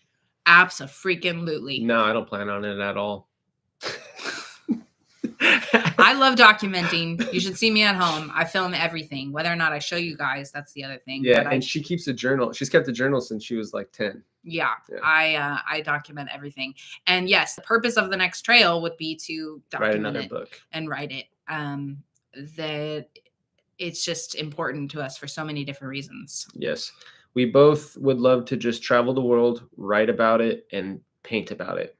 Abso-freaking-lutely. No, I don't plan on it at all. I love documenting. You should see me at home. I film everything. Whether or not I show you guys, that's the other thing. Yeah, and she keeps a journal. She's kept a journal since she was like 10. Yeah. I document everything. And yes, the purpose of the next trail would be to document write another book and write it. That it's just important to us for so many different reasons. Yes. We both would love to just travel the world, write about it, and paint about it.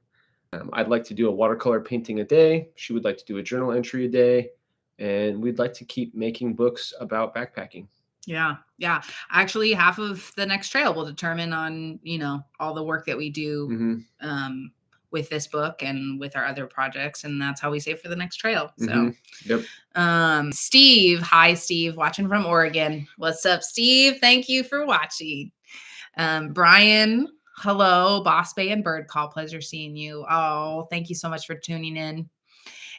I'd like to do a watercolor painting a day. She would like to do a journal entry a day. And we'd like to keep making books about backpacking. Yeah. Yeah. Actually, half of the next trail will determine on, all the work that we do with this book and with our other projects. And that's how we save for the next trail. So, Yep. Steve. Hi, Steve, watching from Oregon. What's up, Steve? Thank you for watching. Brian. Hello, Boss Bay and Bird Call. Pleasure seeing you. Oh, thank you so much for tuning in.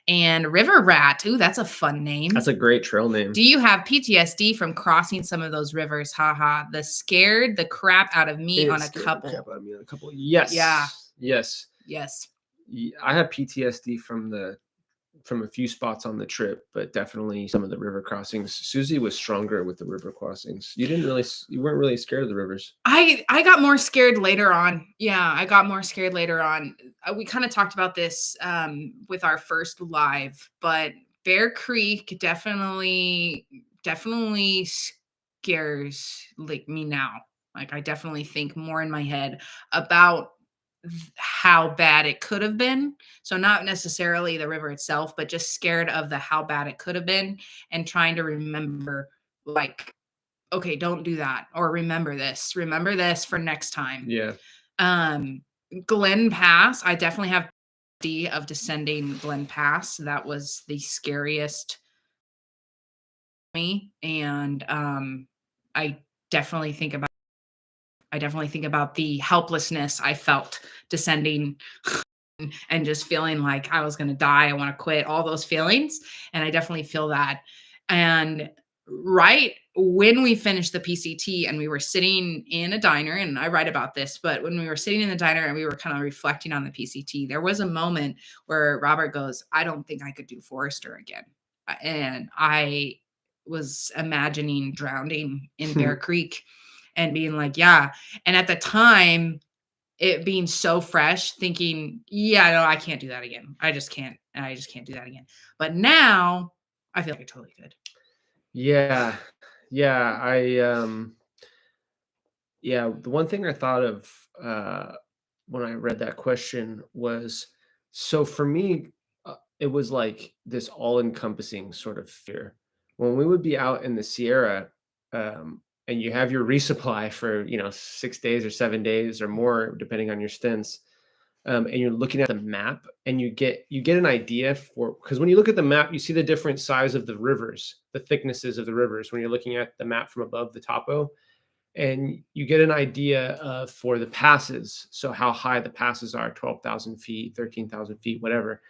And River Rat. Ooh, that's a fun name. That's a great trail name. Do you have PTSD from crossing some of those rivers? Haha. The scared the crap out of me on a couple. Yes. Yeah. Yes. Yes. I have PTSD from a few spots on the trip, but definitely some of the river crossings. Susie was stronger with the river crossings. You weren't really scared of the rivers. I got more scared later on. Yeah, I got more scared later on. We kind of talked about this with our first live, but Bear Creek definitely scares me now. Like I definitely think more in my head about how bad it could have been. So not necessarily the river itself, but just scared of how bad it could have been and trying to remember like, okay, don't do that. Or remember this for next time. Yeah. Glen Pass. I definitely have of descending Glen Pass. That was the scariest me. And I definitely think about the helplessness I felt descending and just feeling like I was going to die. I want to quit, all those feelings. And I definitely feel that. And right when we finished the PCT and we were sitting in a diner, and I write about this, but when we were sitting in the diner and we were kind of reflecting on the PCT, there was a moment where Robert goes, I don't think I could do Forester again. And I was imagining drowning in Bear Creek. And being like, yeah. And at the time, it being so fresh, thinking, yeah, no, I can't do that again. I just can't do that again. But now I feel like I totally could. Yeah. Yeah. The one thing I thought of when I read that question was, so for me, it was like this all-encompassing sort of fear. When we would be out in the Sierra, and you have your resupply for 6 days or 7 days or more, depending on your stints, and you're looking at the map, and you get an idea because when you look at the map, you see the different size of the rivers, the thicknesses of the rivers when you're looking at the map from above the topo, and you get an idea for the passes, so how high the passes are, 12,000 feet, 13,000 feet, whatever.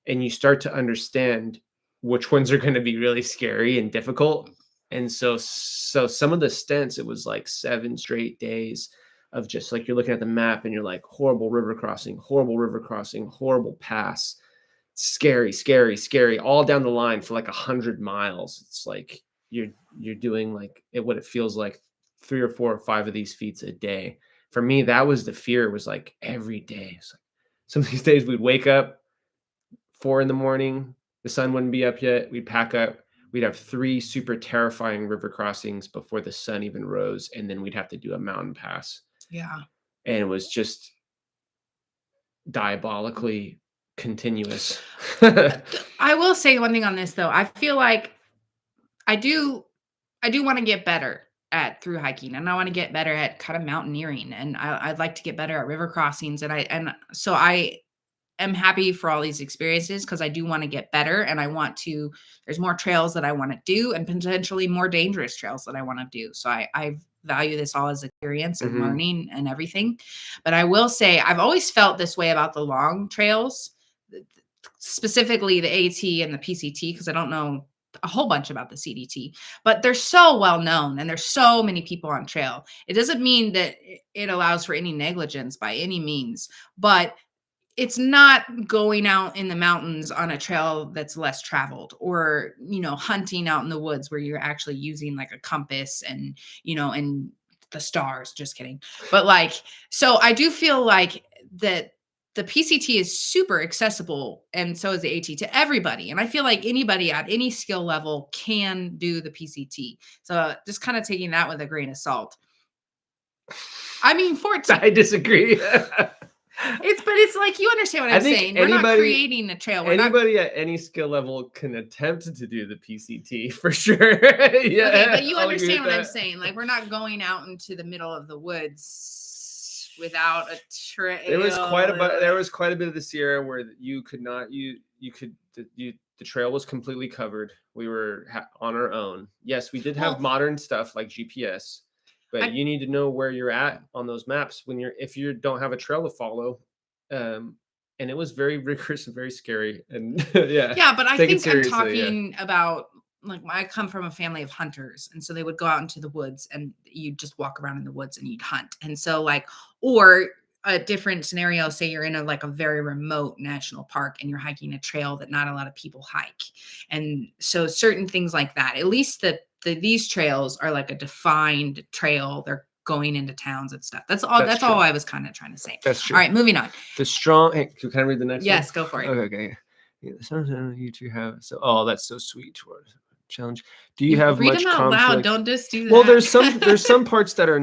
and you start to understand which ones are going to be really scary and difficult. And so some of the stints, it was like 7 straight days of just like, you're looking at the map and you're like, horrible river crossing, horrible pass, scary, all down the line for like 100 miles. It's like you're doing like what it feels like 3 or 4 or 5 of these feats a day. For me, that was the fear, was like every day. It's like some of these days we'd wake up 4 in the morning, the sun wouldn't be up yet. We'd pack up. We'd have 3 super terrifying river crossings before the sun even rose, and then we'd have to do a mountain pass. Yeah. And it was just diabolically continuous. I will say one thing on this though. I feel like I do want to get better at through hiking, and I want to get better at kind of mountaineering, and I'd like to get better at river crossings. And so I am happy for all these experiences, because I do want to get better, and there's more trails that I want to do, and potentially more dangerous trails that I want to do. So I value this all as experience and learning and everything. But I will say, I've always felt this way about the long trails, specifically the AT and the PCT, because I don't know a whole bunch about the CDT, but they're so well known and there's so many people on trail. It doesn't mean that it allows for any negligence by any means, but it's not going out in the mountains on a trail that's less traveled, or, hunting out in the woods where you're actually using like a compass and, and the stars. Just kidding. But like, so I do feel like that the PCT is super accessible, and so is the AT, to everybody. And I feel like anybody at any skill level can do the PCT. So just kind of taking that with a grain of salt. I mean, 14. I disagree. It's like, you understand what I'm saying. We're not creating a trail. Anybody at any skill level can attempt to do the PCT for sure. Yeah, okay, but you understand what I'm saying. Like, we're not going out into the middle of the woods without a trail. There was quite a bit of the Sierra where the trail was completely covered. We were on our own. Yes, we did have modern stuff like GPS. But you need to know where you're at on those maps if you don't have a trail to follow. And it was very rigorous and very scary. And yeah, but I think I'm talking about, like, I come from a family of hunters, and so they would go out into the woods, and you'd just walk around in the woods and you'd hunt. And so, like, or a different scenario, say you're in a very remote national park and you're hiking a trail that not a lot of people hike. And so certain things like that, at least these trails are like a defined trail. They're going into towns and stuff. That's all I was kind of trying to say. That's true. All right, moving on. Hey, can I read the next one? Yes, go for it. Okay. Yeah, sometimes you two have that's so sweet. Challenge. Do you have read much them out conflict? loud? Don't just do that. Well, there's some parts that are,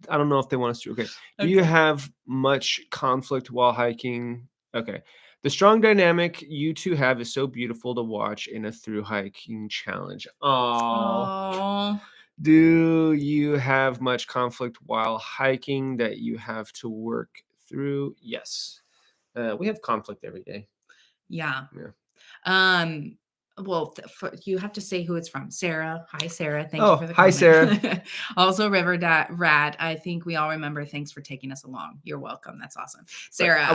I don't know if they want us to. Okay. Do you have much conflict while hiking? Okay. The strong dynamic you two have is so beautiful to watch in a through hiking challenge. Oh. Do you have much conflict while hiking that you have to work through? Yes. We have conflict every day. Yeah. Yeah. Well, you have to say who it's from. Sarah. Hi, Sarah. Thank you for the comment. Hi, Sarah. Also, River Rad. I think we all remember. Thanks for taking us along. You're welcome. That's awesome. Sarah, I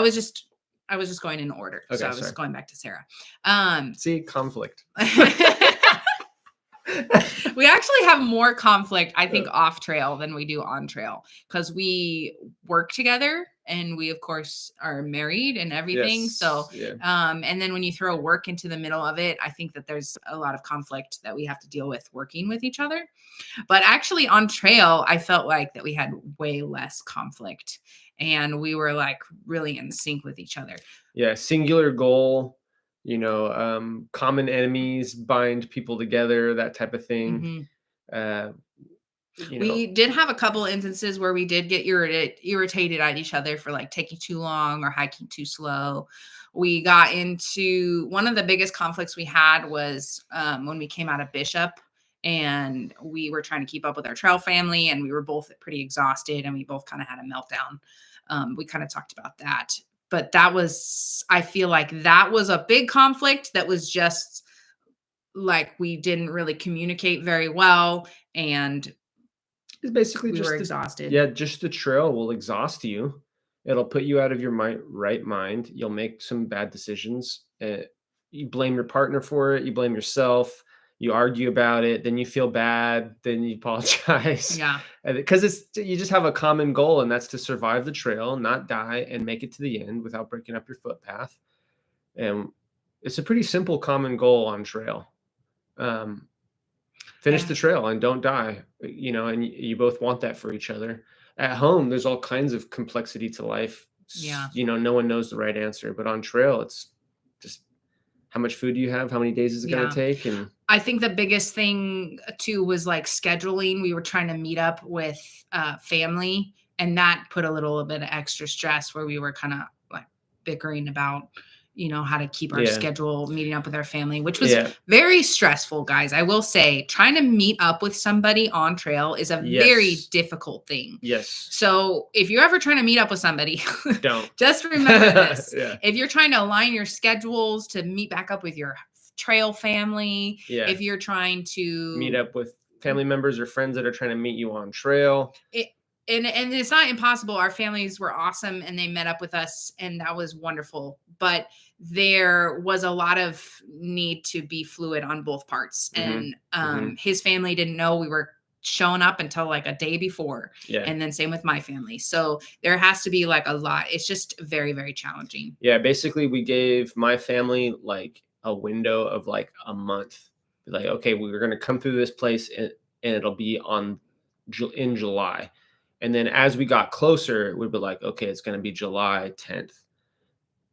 was just going in order. Okay, so I was going back to Sarah. See, conflict. We actually have more conflict, I think, off trail than we do on trail, because we work together and we, of course, are married and everything. Yes, so, and then when you throw work into the middle of it, I think that there's a lot of conflict that we have to deal with working with each other. But actually on trail, I felt like that we had way less conflict and we were like really in sync with each other. Yeah. Singular goal. Common enemies bind people together, that type of thing. We did have a couple instances where we did get irritated at each other for like taking too long or hiking too slow. We got into one of the biggest conflicts we had was when we came out of Bishop, and we were trying to keep up with our trail family, and we were both pretty exhausted, and we both kind of had a meltdown. We kind of talked about that. But I feel like that was a big conflict that was just like, we didn't really communicate very well. And it's basically we were exhausted. Yeah. Just the trail will exhaust you. It'll put you out of your right mind. You'll make some bad decisions. You blame your partner for it. You blame yourself. You argue about it. Then you feel bad. Then you apologize. Yeah. Because you just have a common goal, and that's to survive the trail, not die, and make it to the end without breaking up your footpath. And it's a pretty simple common goal on trail. Finish Yeah. the trail and don't die, and you both want that for each other. At home, there's all kinds of complexity to life. Yeah. No one knows the right answer, but on trail, it's just how much food do you have? How many days is it going Yeah. to take? And I think the biggest thing too was like scheduling. We were trying to meet up with family, and that put a little bit of extra stress where we were kind of like bickering about, how to keep our yeah, schedule, meeting up with our family, which was yeah, very stressful, guys. I will say, trying to meet up with somebody on trail is a very yes, difficult thing. yes. So if you're ever trying to meet up with somebody, Don't. just remember this. Yeah, If you're trying to align your schedules to meet back up with your trail family, yeah. if you're trying to Meet up with family members or friends that are trying to meet you on trail. and it's not impossible. Our families were awesome and they met up with us and that was wonderful. But there was a lot of need to be fluid on both parts. Mhm, And his family didn't know we were showing up until like a day before. Yeah. And then same with my family. So there has to be like a lot. It's just very, very challenging. Yeah, basically we gave my family like a window of like a month. Like, okay, we're going to come through this place and it'll be in July. And then as we got closer, we'd be like, okay, it's going to be July 10th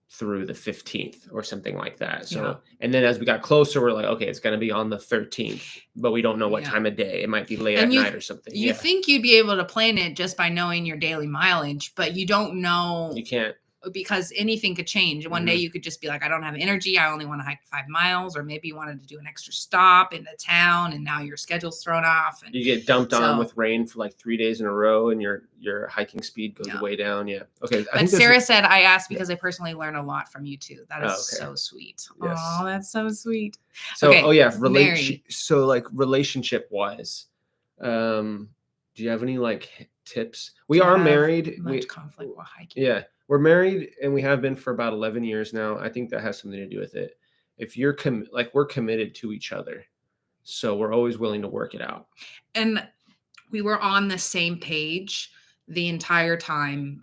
through the 15th or something like that. So, Yeah. and then as we got closer, we're like, okay, it's going to be on the 13th, but we don't know what Yeah. time of day. It might be late And at night or something. You Yeah. think you'd be able to plan it just by knowing your daily mileage, but you don't know. You can't. Because anything could change. One day you could just be like, I don't have energy. I only want to hike 5 miles. Or maybe you wanted to do an extra stop into town and now your schedule's thrown off. And You get dumped on with rain for like 3 days in a row and your hiking speed goes way down. Yeah. Okay. But Sarah said, I asked because I personally learn a lot from you too. That is so sweet. Yes. Oh, that's so sweet. So, okay, so like relationship wise, do you have any like tips? We are married. Much conflict while hiking. Yeah. We're married and we have been for about 11 years now. I think that has something to do with it. If you're we're committed to each other. So we're always willing to work it out. And we were on the same page the entire time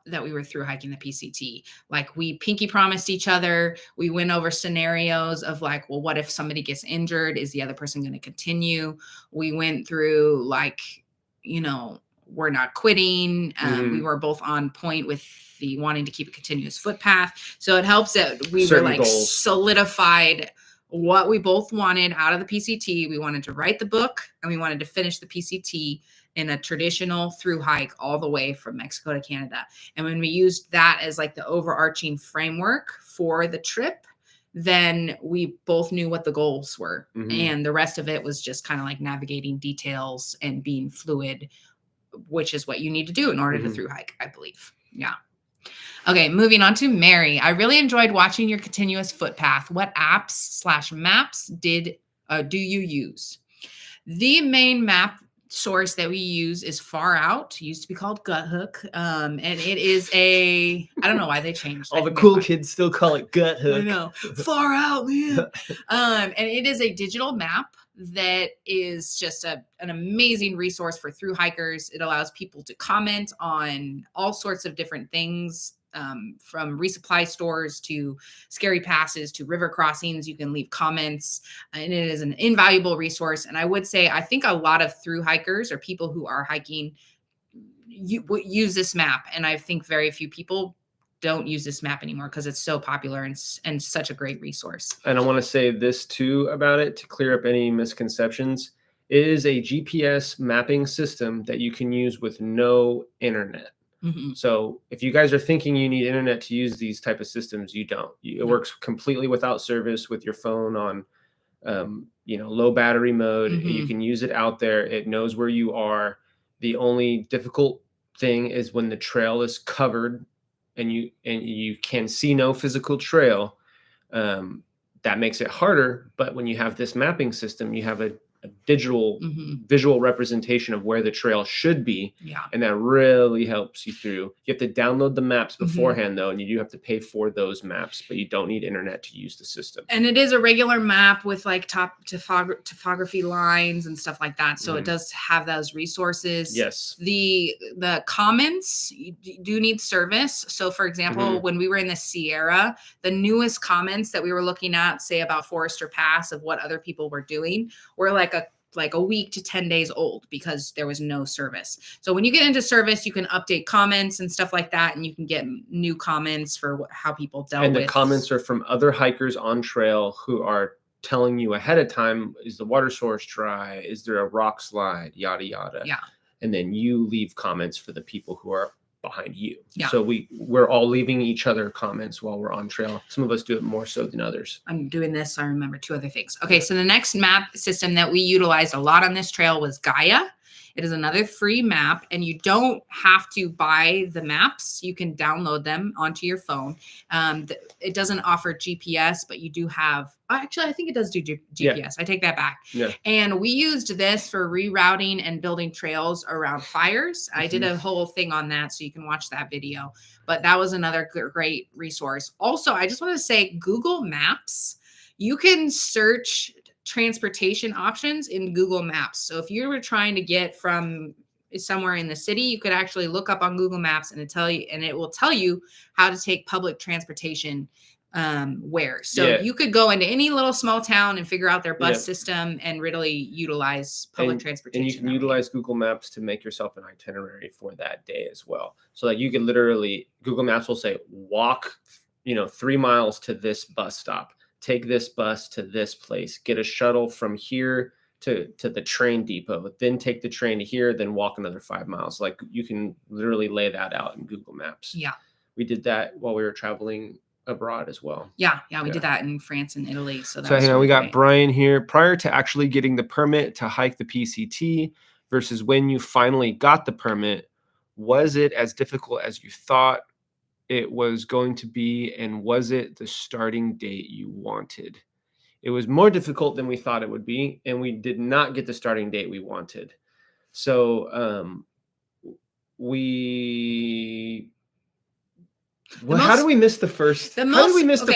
that we were through hiking the PCT. Like we pinky promised each other. We went over scenarios of like, well, what if somebody gets injured? Is the other person going to continue? We went through like, we're not quitting. We were both on point with the wanting to keep a continuous footpath. So it helps that we were like solidified what we both wanted out of the PCT. We wanted to write the book and we wanted to finish the PCT in a traditional through hike all the way from Mexico to Canada. And when we used that as like the overarching framework for the trip, then we both knew what the goals were. And the rest of it was just kind of like navigating details and being fluid, which is what you need to do in order to through hike, I believe. Yeah. Okay, moving on to Mary. I really enjoyed watching your continuous footpath. What apps/maps do you use? The main map source that we use is Far Out. It used to be called Gut Hook. And it is I don't know why they changed. All the cool kids still call it Gut Hook. I know. Far Out, man. And it is a digital map that is just an amazing resource for through hikers. It allows people to comment on all sorts of different things, from resupply stores to scary passes to river crossings. You can leave comments, and it is an invaluable resource. And I would say, I think a lot of through hikers or people who are hiking use this map. And I think very few people don't use this map anymore because it's so popular and such a great resource. And I want to say this too about it to clear up any misconceptions. It is a GPS mapping system that you can use with no internet. So if you guys are thinking you need internet to use these type of systems, you don't. It works completely without service with your phone on, low battery mode. You can use it out there. It knows where you are. The only difficult thing is when the trail is covered and you can see no physical trail. That makes it harder. But when you have this mapping system, you have digital visual representation of where the trail should be. Yeah. And that really helps you through. You have to download the maps beforehand though, and you do have to pay for those maps, but you don't need internet to use the system. And it is a regular map with like top topography lines and stuff like that. So it does have those resources. Yes. The comments, you do need service. So for example, when we were in the Sierra, the newest comments that we were looking at, say about Forester Pass, of what other people were doing, were like a week to 10 days old because there was no service. So when you get into service, you can update comments and stuff like that, and you can get new comments for how people dealt with. And the comments are from other hikers on trail who are telling you ahead of time, is the water source dry? Is there a rock slide? Yada, yada. Yeah. And then you leave comments for the people who are behind you. Yeah. So we're all leaving each other comments while we're on trail. Some of us do it more so than others. I'm doing this, so I remember 2 other things. Okay, so the next map system that we utilized a lot on this trail was Gaia. It is another free map, and you don't have to buy the maps. You can download them onto your phone. It doesn't offer GPS, but you do have, actually, I think it does do GPS. Yeah. I take that back. Yeah. And we used this for rerouting and building trails around fires. I did a whole thing on that, so you can watch that video. But that was another great resource. Also, I just want to say Google Maps, you can search transportation options in Google Maps. So if you were trying to get from somewhere in the city, you could actually look up on Google Maps and it will tell you how to take public transportation where. So you could go into any little small town and figure out their bus system and really utilize public transportation. And you can utilize Google Maps to make yourself an itinerary for that day as well. So that you can literally, Google Maps will say, walk, 3 miles to this bus stop. Take this bus to this place, get a shuttle from here to the train depot, then take the train to here, then walk another 5 miles. Like you can literally lay that out in Google Maps. Yeah. We did that while we were traveling abroad as well. Yeah. We did that in France and Italy. So we got Brian here. Prior to actually getting the permit to hike the PCT versus when you finally got the permit, was it as difficult as you thought it was going to be, and was it the starting date you wanted? It was more difficult than we thought it would be, and we did not get the starting date we wanted. So how did we miss the first? We missed the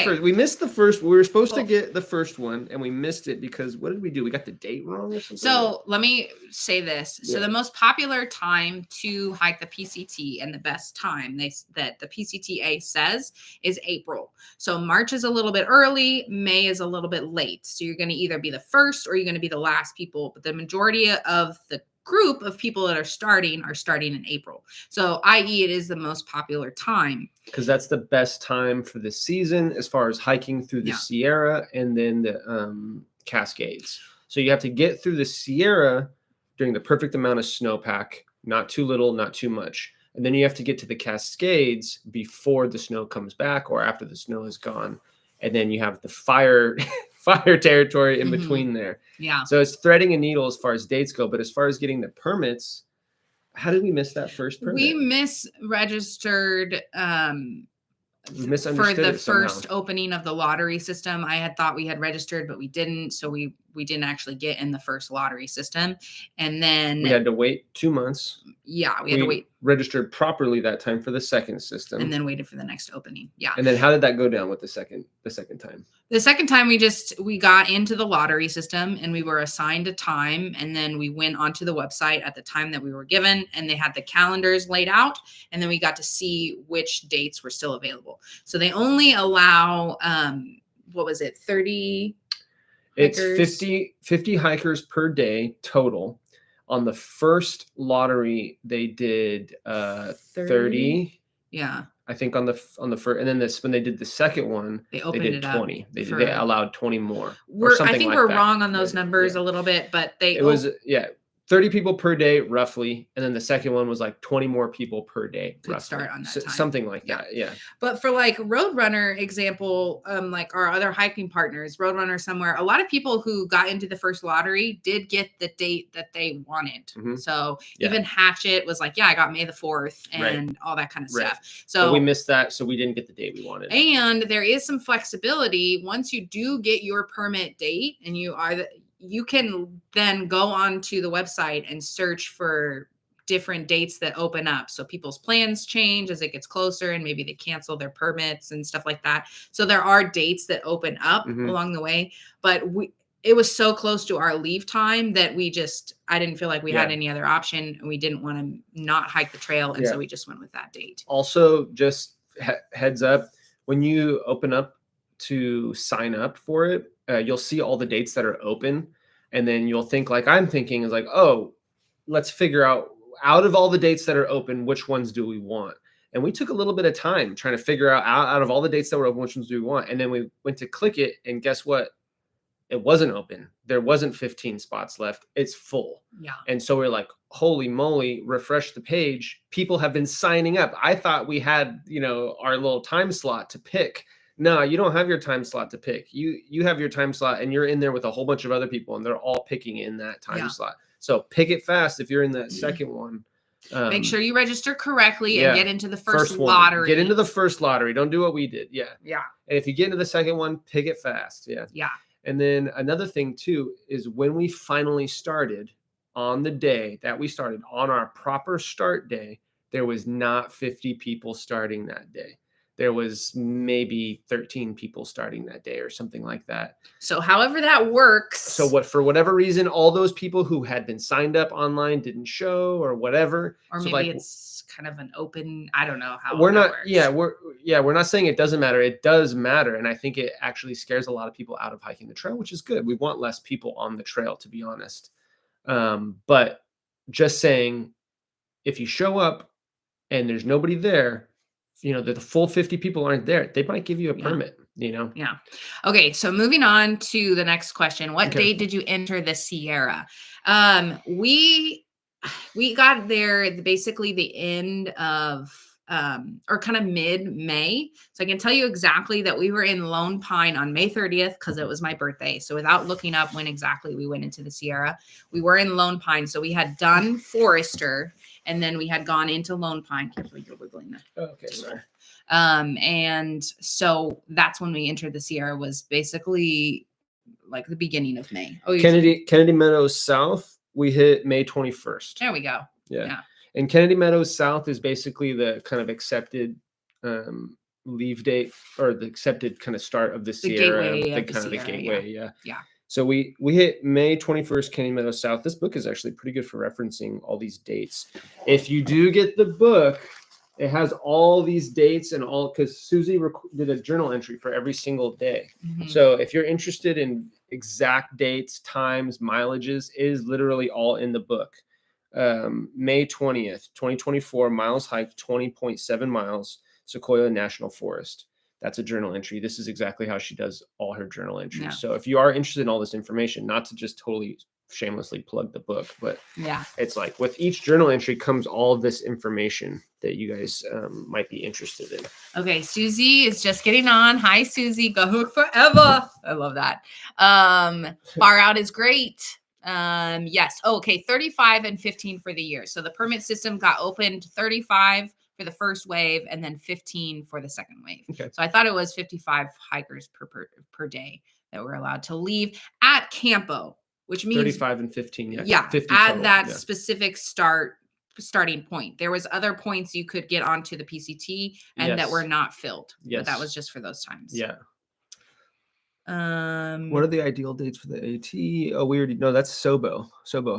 first. We were supposed to get the first one, and we missed it because what did we do? We got the date wrong or something? So let me say this. So the most popular time to hike the PCT and the best time that the PCTA says is April. So March is a little bit early. May is a little bit late. So you're going to either be the first or you're going to be the last people. But the majority of the group of people that are starting in April. So i.e. it is the most popular time. Because that's the best time for the season as far as hiking through the Sierra and then the Cascades. So you have to get through the Sierra during the perfect amount of snowpack, not too little, not too much. And then you have to get to the Cascades before the snow comes back or after the snow is gone. And then you have the fire territory in between there. Yeah. So it's threading a needle as far as dates go. But as far as getting the permits, how did we miss that first permit? We misregistered for the first opening of the lottery system. I had thought we had registered, but we didn't. So we didn't actually get in the first lottery system. And then we had to wait 2 months. Yeah, we had to wait. Registered properly that time for the second system. And then waited for the next opening. Yeah. And then how did that go down with the second time? The second time we got into the lottery system and we were assigned a time, and then we went onto the website at the time that we were given, and they had the calendars laid out, and then we got to see which dates were still available. So they only allow 30 It's hikers. 50 hikers per day total. On the first lottery, they did 30. Yeah. I think on the first, and then when they did the second one, they did 20. They allowed 20 more. I think we're wrong on those numbers a little bit, but it was 30 people per day, roughly. And then the second one was like 20 more people per day. Could start on that time. Something like that. Yeah. But for like Roadrunner example, like our other hiking partners, Roadrunner somewhere, a lot of people who got into the first lottery did get the date that they wanted. Mm-hmm. So even Hatchet was like, I got May the 4th and all that kind of stuff. So but we missed that. So we didn't get the date we wanted. And there is some flexibility once you do get your permit date and you you can then go onto the website and search for different dates that open up. So people's plans change as it gets closer, and maybe they cancel their permits and stuff like that. So there are dates that open up along the way, but it was so close to our leave time that I didn't feel like we had any other option, and we didn't want to not hike the trail. And so we just went with that date. Also, just heads up, when you open up to sign up for it, you'll see all the dates that are open. And then you'll think like I'm thinking is like, oh, let's figure out of all the dates that are open, which ones do we want? And we took a little bit of time trying to figure out of all the dates that were open, which ones do we want? And then we went to click it, and guess what? It wasn't open. There wasn't 15 spots left. It's full. Yeah. And so we're like, holy moly, refresh the page. People have been signing up. I thought we had, our little time slot to pick. No, you don't have your time slot to pick. You have your time slot, and you're in there with a whole bunch of other people, and they're all picking in that time slot. So pick it fast if you're in that second one. Make sure you register correctly and get into the first lottery. Get into the first lottery. Don't do what we did. Yeah. Yeah. And if you get into the second one, pick it fast. Yeah. Yeah. And then another thing too is when we finally started, on the day that we started, on our proper start day, there was not 50 people starting that day. There was maybe 13 people starting that day or something like that. So however that works. So for whatever reason, all those people who had been signed up online didn't show, or whatever. Or maybe it's kind of an open, I don't know how we're not, works. we're not saying it doesn't matter. It does matter. And I think it actually scares a lot of people out of hiking the trail, which is good. We want less people on the trail, to be honest. But just saying, if you show up and there's nobody there, the full 50 people aren't there, they might give you a permit, Yeah. Okay. So moving on to the next question. What date did you enter the Sierra? We got there basically the end of, or kind of mid-May. So I can tell you exactly that we were in Lone Pine on May 30th because it was my birthday. So without looking up when exactly we went into the Sierra, we were in Lone Pine. So we had done Forester, and then we had gone into Lone Pine. Carefully, you're wiggling that. Okay, sorry. And so that's when we entered the Sierra, was basically like the beginning of May. Oh, Kennedy Meadows South, we hit May 21st. There we go. Yeah. And Kennedy Meadows South is basically the kind of accepted leave date, or the accepted kind of start of the Sierra, the gateway. Yeah. So we hit May 21st, Kennedy Meadows South. This book is actually pretty good for referencing all these dates. If you do get the book, it has all these dates and all, because Susie did a journal entry for every single day. Mm-hmm. So if you're interested in exact dates, times, mileages, it is literally all in the book. May 20th, 2024, miles hiked 20.7 miles, Sequoia National Forest. That's a journal entry. This is exactly how she does all her journal entries. Yeah. So if you are interested in all this information, not to just totally shamelessly plug the book, but it's like with each journal entry comes all of this information that you guys might be interested in. Okay, Susie is just getting on. Hi, Susie. Go hook forever. I love that. Far out is great. Yes. Oh, okay. 35 and 15 for the year. So the permit system got opened 35 for the first wave, and then 15 for the second wave. Okay. So I thought it was 55 hikers per day that were allowed to leave at Campo, which means 35 and 15. Yeah. 50 at total, that specific starting point. There was other points you could get onto the PCT and that were not filled. Yes. But that was just for those times. Yeah. What are the ideal dates for the AT? Oh, we already know that's Sobo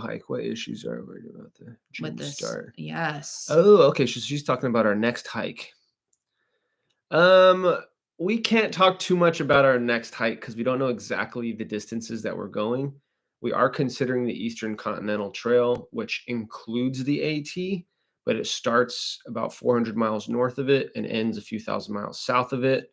hike. What issues are worried about the June start? Yes. Oh, okay. She's talking about our next hike. We can't talk too much about our next hike because we don't know exactly the distances that we're going. We are considering the Eastern Continental Trail, which includes the AT, but it starts about 400 miles north of it and ends a few thousand miles south of it.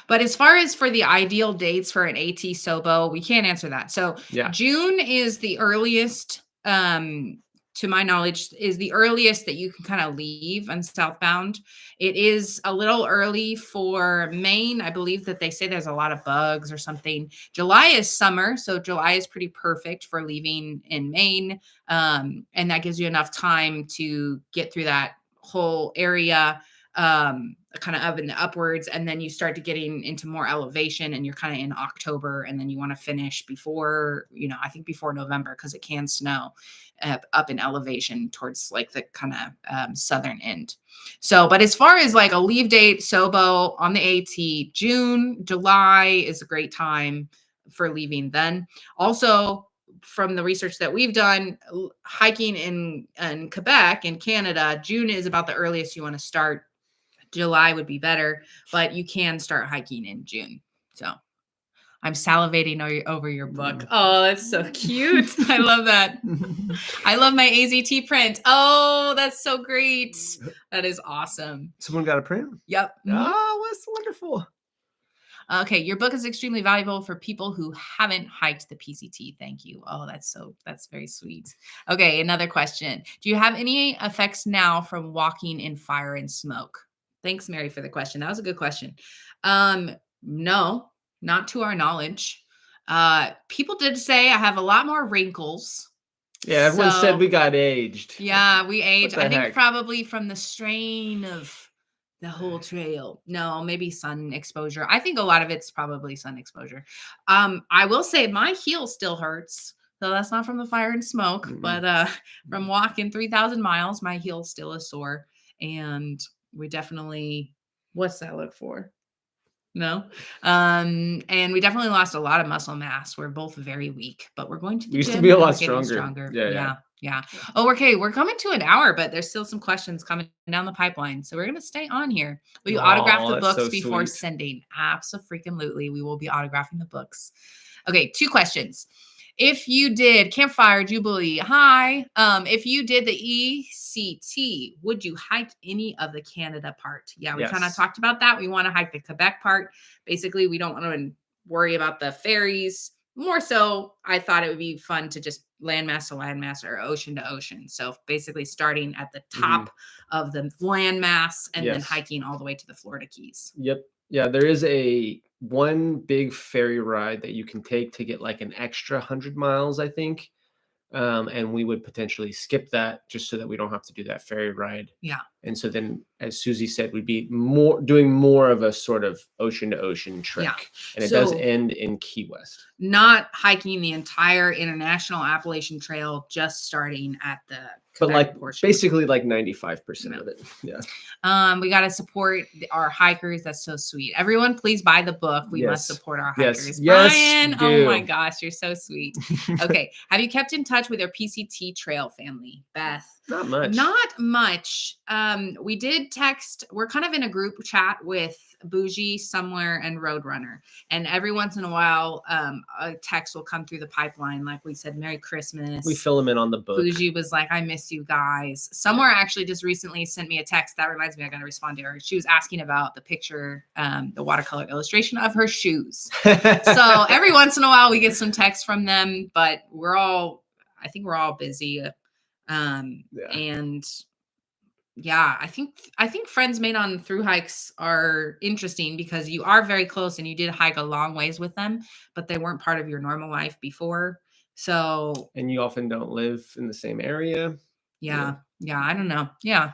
But as far as for the ideal dates for an AT Sobo, we can't answer that. So June is the earliest, to my knowledge, is the earliest that you can kind of leave on southbound. It is a little early for Maine. I believe that they say there's a lot of bugs or something. July is summer, so July is pretty perfect for leaving in Maine. And that gives you enough time to get through that whole area. kind of up and upwards, and then you start to getting into more elevation, and you're kind of in October, and then you want to finish before, I think before November, because it can snow up in elevation towards like the kind of southern end. So, but as far as like a leave date, Sobo on the AT, July is a great time for leaving then. Also, from the research that we've done, hiking in Quebec in Canada, June is about the earliest you want to start. July would be better, but you can start hiking in June. So I'm salivating over your book. Oh, that's so cute. I love that. I love my AZT print. Oh, that's so great. That is awesome. Someone got a print? Yep. Oh, that's wonderful. Okay, your book is extremely valuable for people who haven't hiked the PCT. Thank you. Oh, that's very sweet. Okay, another question. Do you have any effects now from walking in fire and smoke? Thanks, Mary, for the question. That was a good question. No, not to our knowledge. People did say I have a lot more wrinkles. Yeah, everyone said we got aged. Yeah, we aged. I think heck? probably from the strain of the whole trail. No, maybe sun exposure. I think a lot of it's probably sun exposure. I will say my heel still hurts. So that's not from the fire and smoke, but from walking 3,000 miles, my heel still is sore. And we definitely, what's that look for? No. And we definitely lost a lot of muscle mass. We're both very weak, but we're going to the We used to gym be a and lot we're getting stronger. Yeah. Oh, okay. We're coming to an hour, but there's still some questions coming down the pipeline. So we're going to stay on here. Will you autograph the books before sending? Absolutely. We will be autographing the books. Okay. 2 questions. If you did Campfire Jubilee, hi. If you did the ECT, would you hike any of the Canada part? Yeah, we kind of talked about that. We want to hike the Quebec part. Basically, we don't want to worry about the ferries. More so, I thought it would be fun to just landmass to landmass or ocean to ocean. So basically starting at the top of the landmass and then hiking all the way to the Florida Keys. Yep. Yeah, there is one big ferry ride that you can take to get like an extra 100 miles, I think. And we would potentially skip that just so that we don't have to do that ferry ride. Yeah. And so then, as Susie said, we'd be doing more of a sort of ocean to ocean trek. Yeah. And it does end in Key West. Not hiking the entire International Appalachian Trail, just starting at the Quebec portion. Basically like 95% of it. Yeah. We got to support our hikers. That's so sweet. Everyone, please buy the book. We must support our hikers. Brian, oh my gosh, you're so sweet. Okay. Have you kept in touch with your PCT trail family? Beth? Not much. Not much. We did text. We're kind of in a group chat with Bougie, Somewhere, and Roadrunner. And every once in a while, a text will come through the pipeline. Like we said, Merry Christmas. We fill them in on the book. Bougie was like, I miss you guys. Somewhere actually just recently sent me a text. That reminds me, I got to respond to her. She was asking about the picture, the watercolor illustration of her shoes. So every once in a while we get some texts from them, but I think we're all busy. And yeah, I think friends made on through hikes are interesting because you are very close and you did hike a long ways with them, but they weren't part of your normal life before. So, and you often don't live in the same area. Yeah. I don't know. Yeah.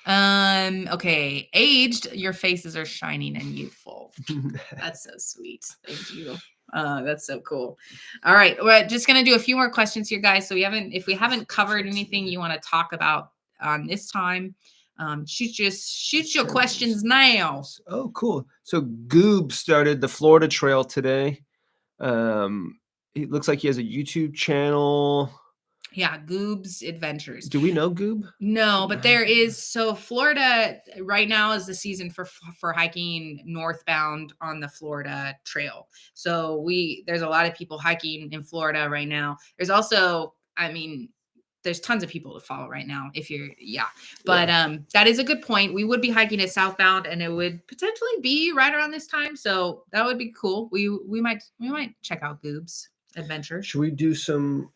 Okay. Aged, your faces are shining and youthful. That's so sweet. Thank you. That's so cool. All right. We're just going to do a few more questions here, guys. So if we haven't covered anything you want to talk about on this time, shoot your questions now. Oh, cool. So Goob started the Florida Trail today. It looks like he has a YouTube channel. Yeah, Goob's Adventures. Do we know Goob? No, but there is. So Florida right now is the season for hiking northbound on the Florida Trail. So there's a lot of people hiking in Florida right now. There's also, there's tons of people to follow right now but that is a good point. We would be hiking it southbound and it would potentially be right around this time. So that would be cool. We might check out Goob's Adventure. Should we do some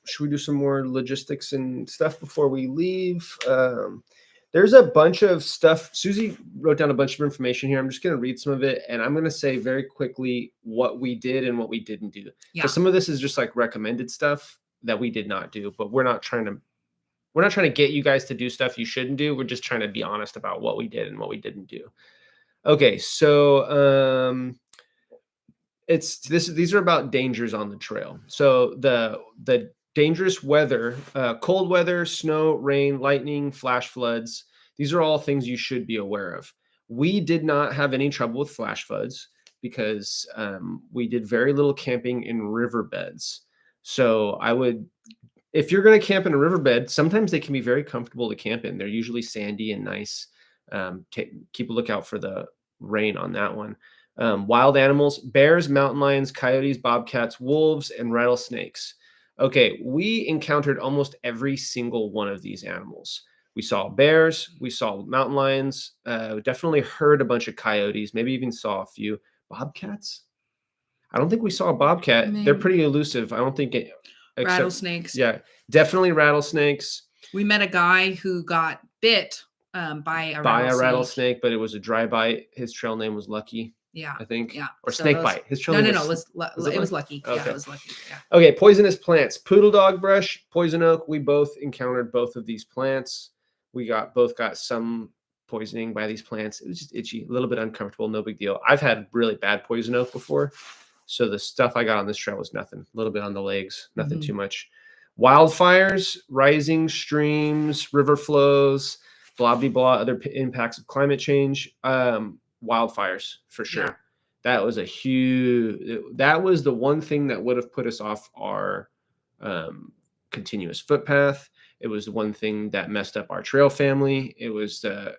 more logistics and stuff before we leave? There's a bunch of stuff. Susie wrote down a bunch of information here. I'm just going to read some of it, and I'm going to say very quickly what we did and what we didn't do. Yeah. So some of this is just like recommended stuff that we did not do, but we're not trying to get you guys to do stuff you shouldn't do. We're just trying to be honest about what we did and what we didn't do. Okay, so these are about dangers on the trail. So the dangerous weather, cold weather, snow, rain, lightning, flash floods, these are all things you should be aware of. We did not have any trouble with flash floods because we did very little camping in riverbeds. So I would, if you're going to camp in a riverbed, sometimes they can be very comfortable to camp in. They're usually sandy and nice. Keep a lookout for the rain on that one. Wild animals: bears, mountain lions, coyotes, bobcats, wolves, and rattlesnakes. Okay, we encountered almost every single one of these animals. We saw bears, we saw mountain lions, definitely heard a bunch of coyotes, maybe even saw a few bobcats. I don't think we saw a bobcat. They're Maybe. pretty elusive. I don't think except Rattlesnakes. yeah, definitely rattlesnakes. We met a guy who got bit by a rattlesnake. Rattlesnake, but it was a dry bite. His trail name was Lucky, Yeah, I think. yeah. Or So snake those- bite. His trail No, name no, no. was It was Lucky. Yeah, Okay. it was Lucky. Yeah. Okay, poisonous plants. Poodle dog brush, poison oak. We both encountered both of these plants. We both got some poisoning by these plants. It was just itchy, a little bit uncomfortable, no big deal. I've had really bad poison oak before. So the stuff I got on this trail was nothing. A little bit on the legs, nothing too much. Wildfires, rising streams, river flows, blah blah blah, other impacts of climate change. Wildfires for sure. Yeah. That was that was the one thing that would have put us off our continuous footpath. It was the one thing that messed up our trail family. It was the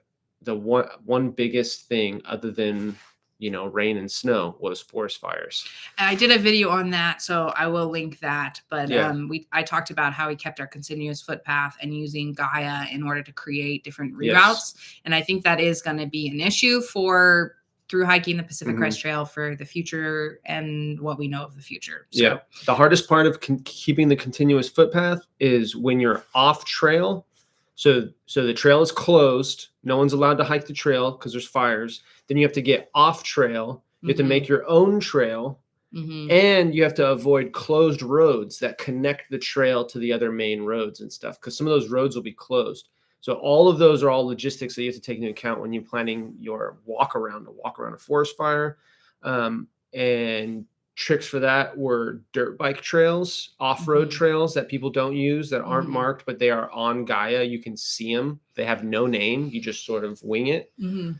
one biggest thing, other than rain and snow, was forest fires. And I did a video on that, so I will link that. But Yeah. I talked about how we kept our continuous footpath and using Gaia in order to create different reroutes. Yes. And I think that is going to be an issue for through hiking the Pacific Mhm. Crest Trail for the future and what we know of the future. So, Yeah. The hardest part of keeping the continuous footpath is when you're off trail. So the trail is closed. No one's allowed to hike the trail because there's fires. Then you have to get off trail. You have to make your own trail. And you have to avoid closed roads that connect the trail to the other main roads and stuff, because some of those roads will be closed. So all of those are all logistics that you have to take into account when you're planning your walk around a forest fire. And tricks for that were dirt bike trails, off-road trails that people don't use, that aren't marked, but they are on Gaia. You can see them. They have no name. You just sort of wing it. And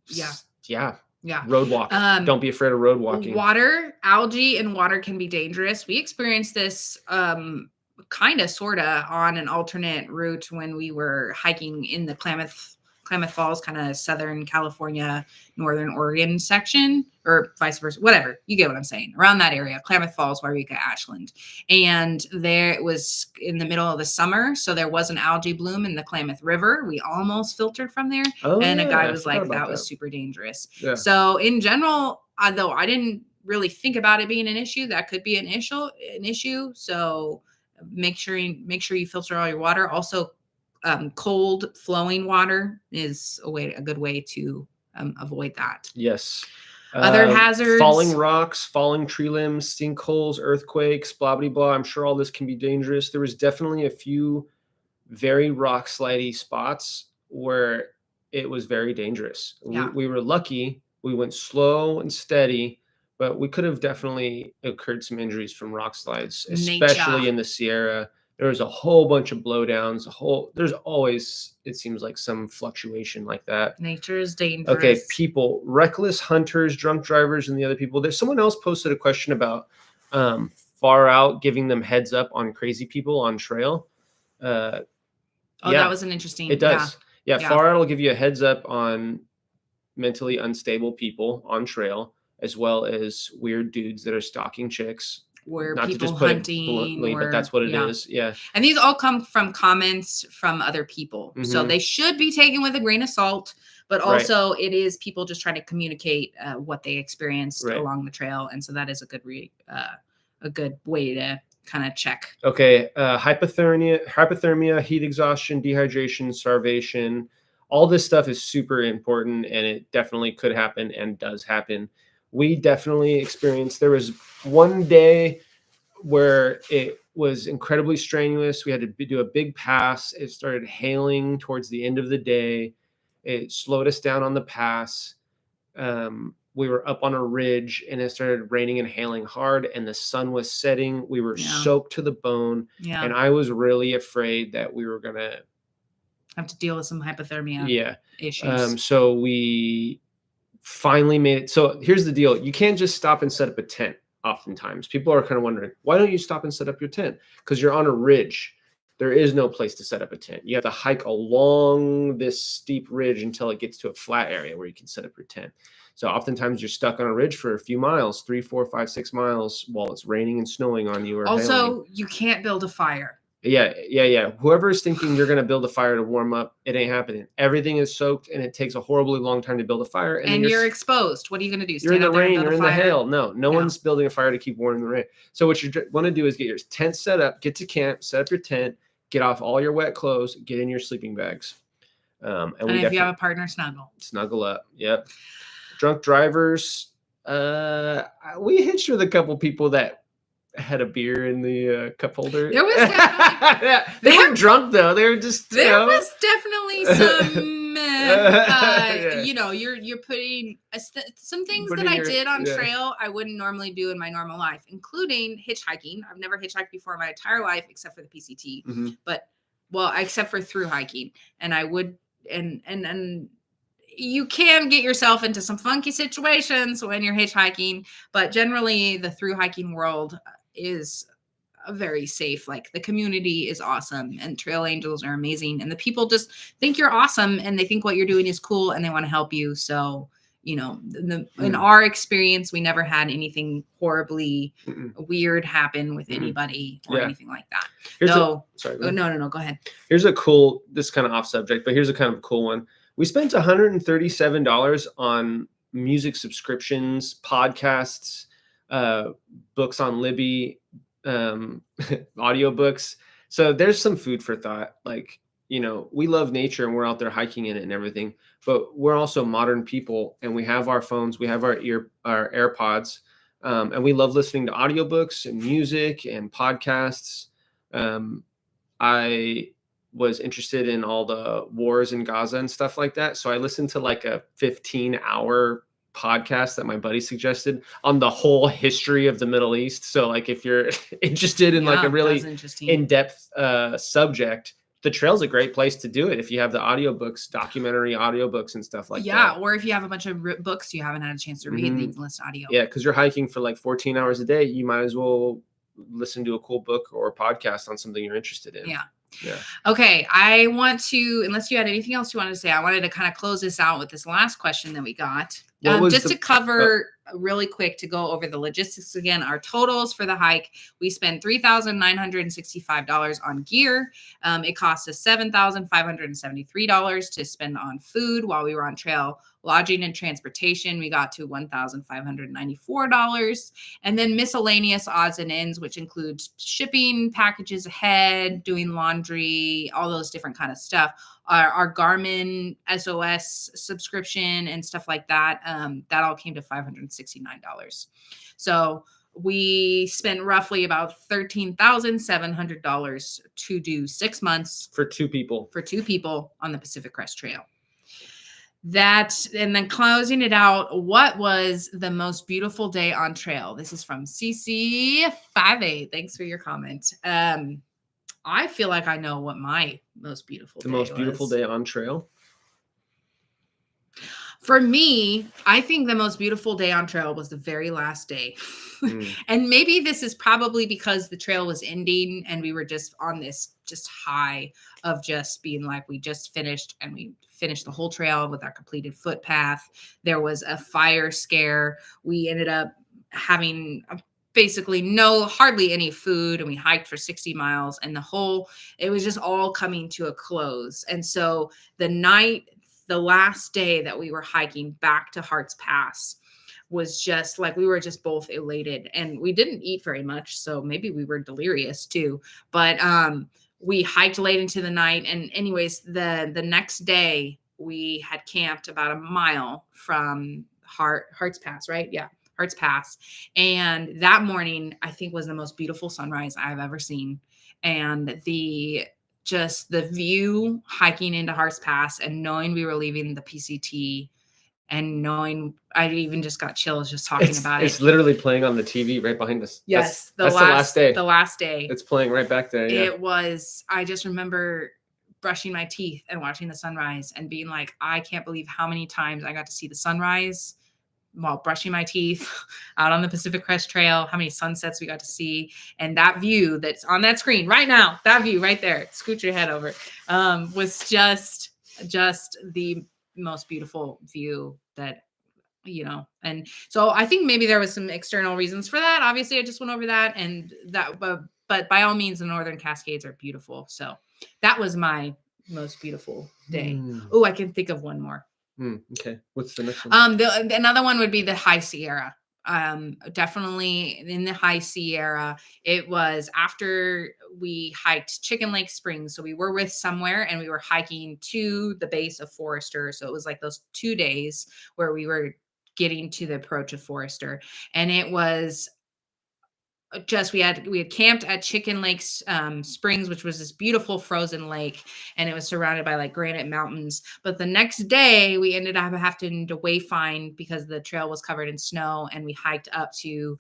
yeah. Road walk. Don't be afraid of road walking. Water, algae and water can be dangerous. We experienced this kind of, sort of, on an alternate route when we were hiking in the Klamath Falls, kind of Southern California, Northern Oregon section, or vice versa, whatever. You get what I'm saying. Around that area, Klamath Falls, Wairika, Ashland. And there, it was in the middle of the summer, so there was an algae bloom in the Klamath River. We almost filtered from there. And a guy was like, that was super dangerous. Yeah. So in general, although I didn't really think about it being an issue, that could be an issue. So make sure you filter all your water. Also, cold flowing water is a good way to avoid that. Yes. Other hazards: falling rocks, falling tree limbs, sinkholes, earthquakes, blah blah blah. I'm sure all this can be dangerous. There was definitely a few very rock slidey spots where it was very dangerous. Yeah. We were lucky. We went slow and steady, but we could have definitely incurred some injuries from rock slides, especially in the Sierra. There was a whole bunch of blowdowns. There's always, it seems like, some fluctuation like that. Nature is dangerous. Okay, people, reckless hunters, drunk drivers, and the other people. There's someone else posted a question about far out giving them heads up on crazy people on trail. That was an interesting. It does. Yeah, far out will give you a heads up on mentally unstable people on trail, as well as weird dudes that are stalking chicks. Where not people to just put hunting, it bluntly, but that's what it is. Yeah. And these all come from comments from other people. So they should be taken with a grain of salt, but also it is people just trying to communicate what they experienced along the trail. And so that is a good way to kind of check. Okay. Hypothermia, heat exhaustion, dehydration, starvation. All this stuff is super important, and it definitely could happen and does happen. We definitely experienced, there was one day where it was incredibly strenuous. We had to do a big pass. It started hailing towards the end of the day. It slowed us down on the pass. We were up on a ridge and it started raining and hailing hard, and the sun was setting. We were soaked to the bone. Yeah. And I was really afraid that we were going to have to deal with some hypothermia issues. So we finally made it. So here's the deal. You can't just stop and set up a tent. Oftentimes people are kind of wondering, why don't you stop and set up your tent? Because you're on a ridge. There is no place to set up a tent. You have to hike along this steep ridge until it gets to a flat area where you can set up your tent. So oftentimes you're stuck on a ridge for a few miles, 3, 4, 5, 6 miles while it's raining and snowing on you. Or also, hailing. You can't build a fire. Yeah. Whoever's thinking you're going to build a fire to warm up, it ain't happening. Everything is soaked, and it takes a horribly long time to build a fire. And you're exposed. What are you going to do? You're in the rain. You're in the hail. No one's building a fire to keep warm in the rain. So what you want to do is get your tent set up, get to camp, set up your tent, get off all your wet clothes, get in your sleeping bags. And if you have a partner, snuggle up. Yep. Drunk drivers. We hitched with a couple people that had a beer in the cup holder. There was definitely, they weren't drunk though. They were just was definitely some you're putting some things that I did on trail I wouldn't normally do in my normal life, including hitchhiking. I've never hitchhiked before in my entire life except for the PCT. Mm-hmm. But except for through hiking. And I would and you can get yourself into some funky situations when you're hitchhiking, but generally the through hiking world is very safe. Like, the community is awesome, and trail angels are amazing, and the people just think you're awesome, and they think what you're doing is cool, and they want to help you. So, in our experience, we never had anything horribly weird happen with anybody or anything like that. No, go ahead. Here's this kind of off subject, but here's a kind of cool one. We spent $137 on music subscriptions, podcasts, books on Libby, audiobooks. So there's some food for thought. Like, we love nature and we're out there hiking in it and everything, but we're also modern people, and we have our phones, we have our AirPods, and we love listening to audiobooks and music and podcasts. I was interested in all the wars in Gaza and stuff like that. So I listened to like a 15-hour podcast that my buddy suggested on the whole history of the Middle East. So like, if you're interested in like a really in-depth subject, the trail's a great place to do it. If you have the audiobooks, documentary audiobooks and stuff like that. Yeah. Or if you have a bunch of books you haven't had a chance to read, you can listen to audio. Yeah. Cause you're hiking for like 14 hours a day. You might as well listen to a cool book or a podcast on something you're interested in. Yeah. Yeah. Okay. I want to, unless you had anything else you wanted to say, I wanted to kind of close this out with this last question that we got. To cover really quick, to go over the logistics again, our totals for the hike. We spent $3,965 on gear. It cost us $7,573 to spend on food while we were on trail. Lodging and transportation, we got to $1,594. And then miscellaneous odds and ends, which includes shipping packages ahead, doing laundry, all those different kind of stuff. Our Garmin SOS subscription and stuff like that, that all came to $569. So we spent roughly about $13,700 to do 6 months for two people on the Pacific Crest Trail. And then closing it out, what was the most beautiful day on trail? This is from CC58. Thanks for your comment. I feel like I know what my most beautiful day was. The most beautiful day on trail? For me, I think the most beautiful day on trail was the very last day. And maybe this is probably because the trail was ending and we were just on this just high of just being like, we just finished, and we finished the whole trail with our completed footpath. There was a fire scare. We ended up having basically hardly any food, and we hiked for 60 miles, and it was just all coming to a close. And so the last day that we were hiking back to Hart's Pass was just like, we were just both elated, and we didn't eat very much. So maybe we were delirious too, but, we hiked late into the night. And anyways, the next day we had camped about a mile from Hart's Pass, right? Yeah. Hearts Pass. And that morning, I think, was the most beautiful sunrise I've ever seen. And just the view hiking into Hearts Pass and knowing we were leaving the PCT and knowing I even just got chills just talking about It's it. literally playing on the TV right behind us. Yes, That's the last day. The last day. It's playing right back there. Yeah. It was, I just remember brushing my teeth and watching the sunrise and being like, I can't believe how many times I got to see the sunrise while brushing my teeth out on the Pacific Crest Trail, how many sunsets we got to see. And that view that's on that screen right now, that view right there, scoot your head over, was just the most beautiful view that, and so I think maybe there was some external reasons for that. Obviously I just went over that, and that, but by all means, the Northern Cascades are beautiful. So that was my most beautiful day. Oh, I can think of one more. Okay. What's the next one? Another one would be the High Sierra. Definitely in the High Sierra. It was after we hiked Chicken Lake Springs. So we were with somewhere and we were hiking to the base of Forester. So it was like those 2 days where we were getting to the approach of Forester. And it was just we had camped at Chicken Lake Springs, which was this beautiful frozen lake, and it was surrounded by like granite mountains. But the next day we ended up having to wayfind because the trail was covered in snow, and we hiked up to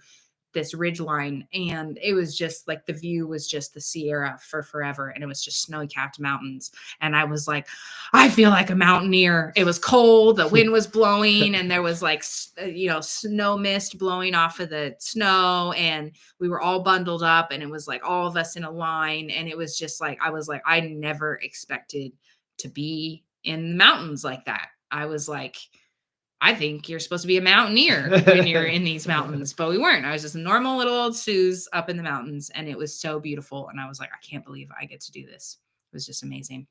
this ridge line, and it was just like the view was just the Sierra for forever, and it was just snowy capped mountains. And I was like, I feel like a mountaineer. It was cold, the wind was blowing, and there was like snow mist blowing off of the snow, and we were all bundled up, and it was like all of us in a line, and it was just like I was like, I never expected to be in the mountains like that. I was like, I think you're supposed to be a mountaineer when you're in these mountains, but we weren't. I was just a normal little old Suze up in the mountains, and it was so beautiful. And I was like, I can't believe I get to do this. It was just amazing.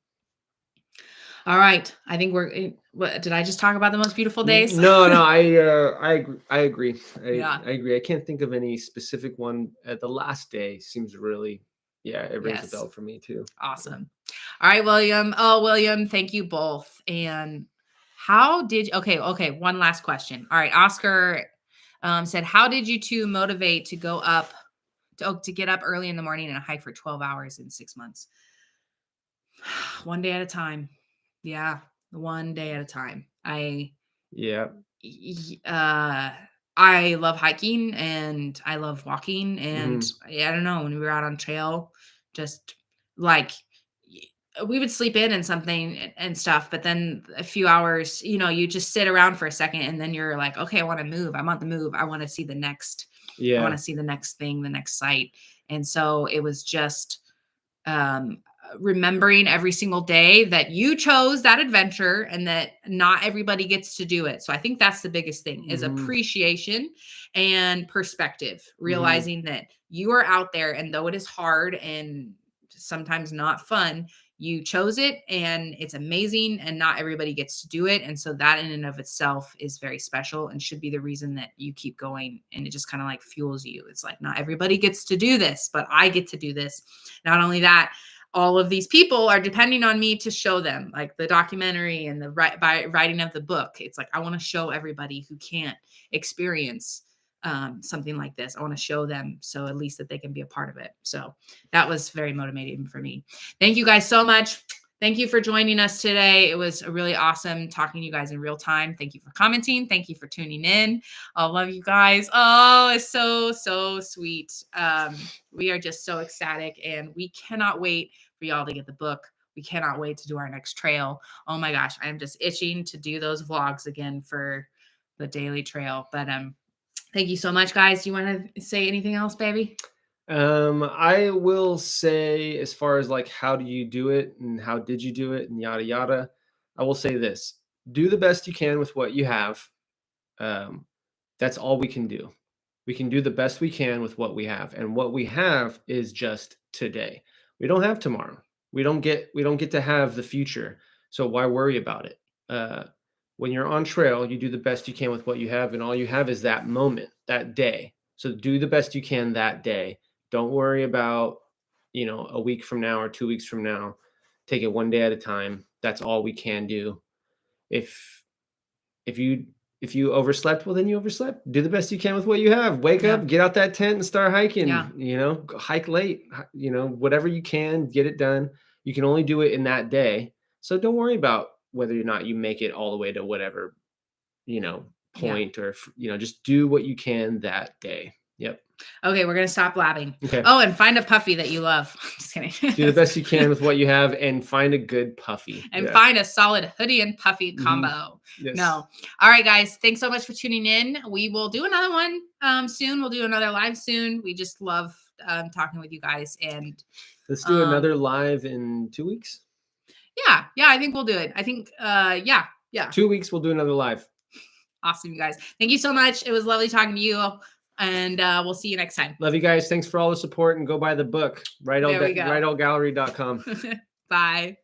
All right. I think what did I just talk about the most beautiful days? No, I agree. Yeah. I agree. I can't think of any specific one. The last day seems really, it rings a bell for me too. Awesome. All right, William. Oh, William, thank you both. And how did okay, one last question. All right, Oscar said, how did you two motivate to go up to get up early in the morning and hike for 12 hours in 6 months? One day at a time. Yeah, one day at a time. I love hiking and I love walking, and I don't know, when we were out on trail, just like we would sleep in and something and stuff, but then a few hours, you just sit around for a second, and then you're like, okay, I want to move. I'm on the move. I want to see the next. I want to see the next thing, the next site. And so it was just remembering every single day that you chose that adventure and that not everybody gets to do it. So I think that's the biggest thing is appreciation and perspective, realizing that you are out there, and though it is hard and sometimes not fun, you chose it and it's amazing, and not everybody gets to do it. And so that in and of itself is very special and should be the reason that you keep going. And it just kind of like fuels you. It's like, not everybody gets to do this, but I get to do this. Not only that, all of these people are depending on me to show them, like the documentary and the writing of the book. It's like, I want to show everybody who can't experience something like this. I want to show them, so at least that they can be a part of it. So that was very motivating for me. Thank you guys so much. Thank you for joining us today. It was really awesome talking to you guys in real time. Thank you for commenting. Thank you for tuning in. I love you guys. Oh, it's so, so sweet. We are just so ecstatic, and we cannot wait for y'all to get the book. We cannot wait to do our next trail. Oh my gosh, I'm just itching to do those vlogs again for the daily trail. But thank you so much, guys. Do you want to say anything else, baby? I will say, as far as like, how do you do it and how did you do it and yada, yada, I will say this: do the best you can with what you have. That's all we can do. We can do the best we can with what we have. And what we have is just today. We don't have tomorrow. We don't get to have the future. So why worry about it? When you're on trail, you do the best you can with what you have, and all you have is that moment, that day. So do the best you can that day. Don't worry about, a week from now or 2 weeks from now. Take it one day at a time. That's all we can do. If you if you overslept, well, then you overslept. Do the best you can with what you have. Wake Yeah. up, get out that tent and start hiking. Yeah. You know, go hike late. You know, whatever you can, get it done. You can only do it in that day. So don't worry about whether or not you make it all the way to whatever, you know, Yeah. point or, you know, just do what you can that day. Yep. Okay, we're gonna stop blabbing. Okay. Oh, and find a puffy that you love. Just kidding. Do the best you can with what you have and find a good puffy. And Yeah. find a solid hoodie and puffy Mhm. combo. Yes. No. All right, guys. Thanks so much for tuning in. We will do another one soon. We'll do another live soon. We just love talking with you guys. And let's do another live in 2 weeks. Yeah, I think we'll do it. I think yeah. 2 weeks we'll do another live. Awesome, you guys. Thank you so much. It was lovely talking to you. And we'll see you next time. Love you guys. Thanks for all the support, and go buy the book. Riedel, RiedelGallery.com. Bye.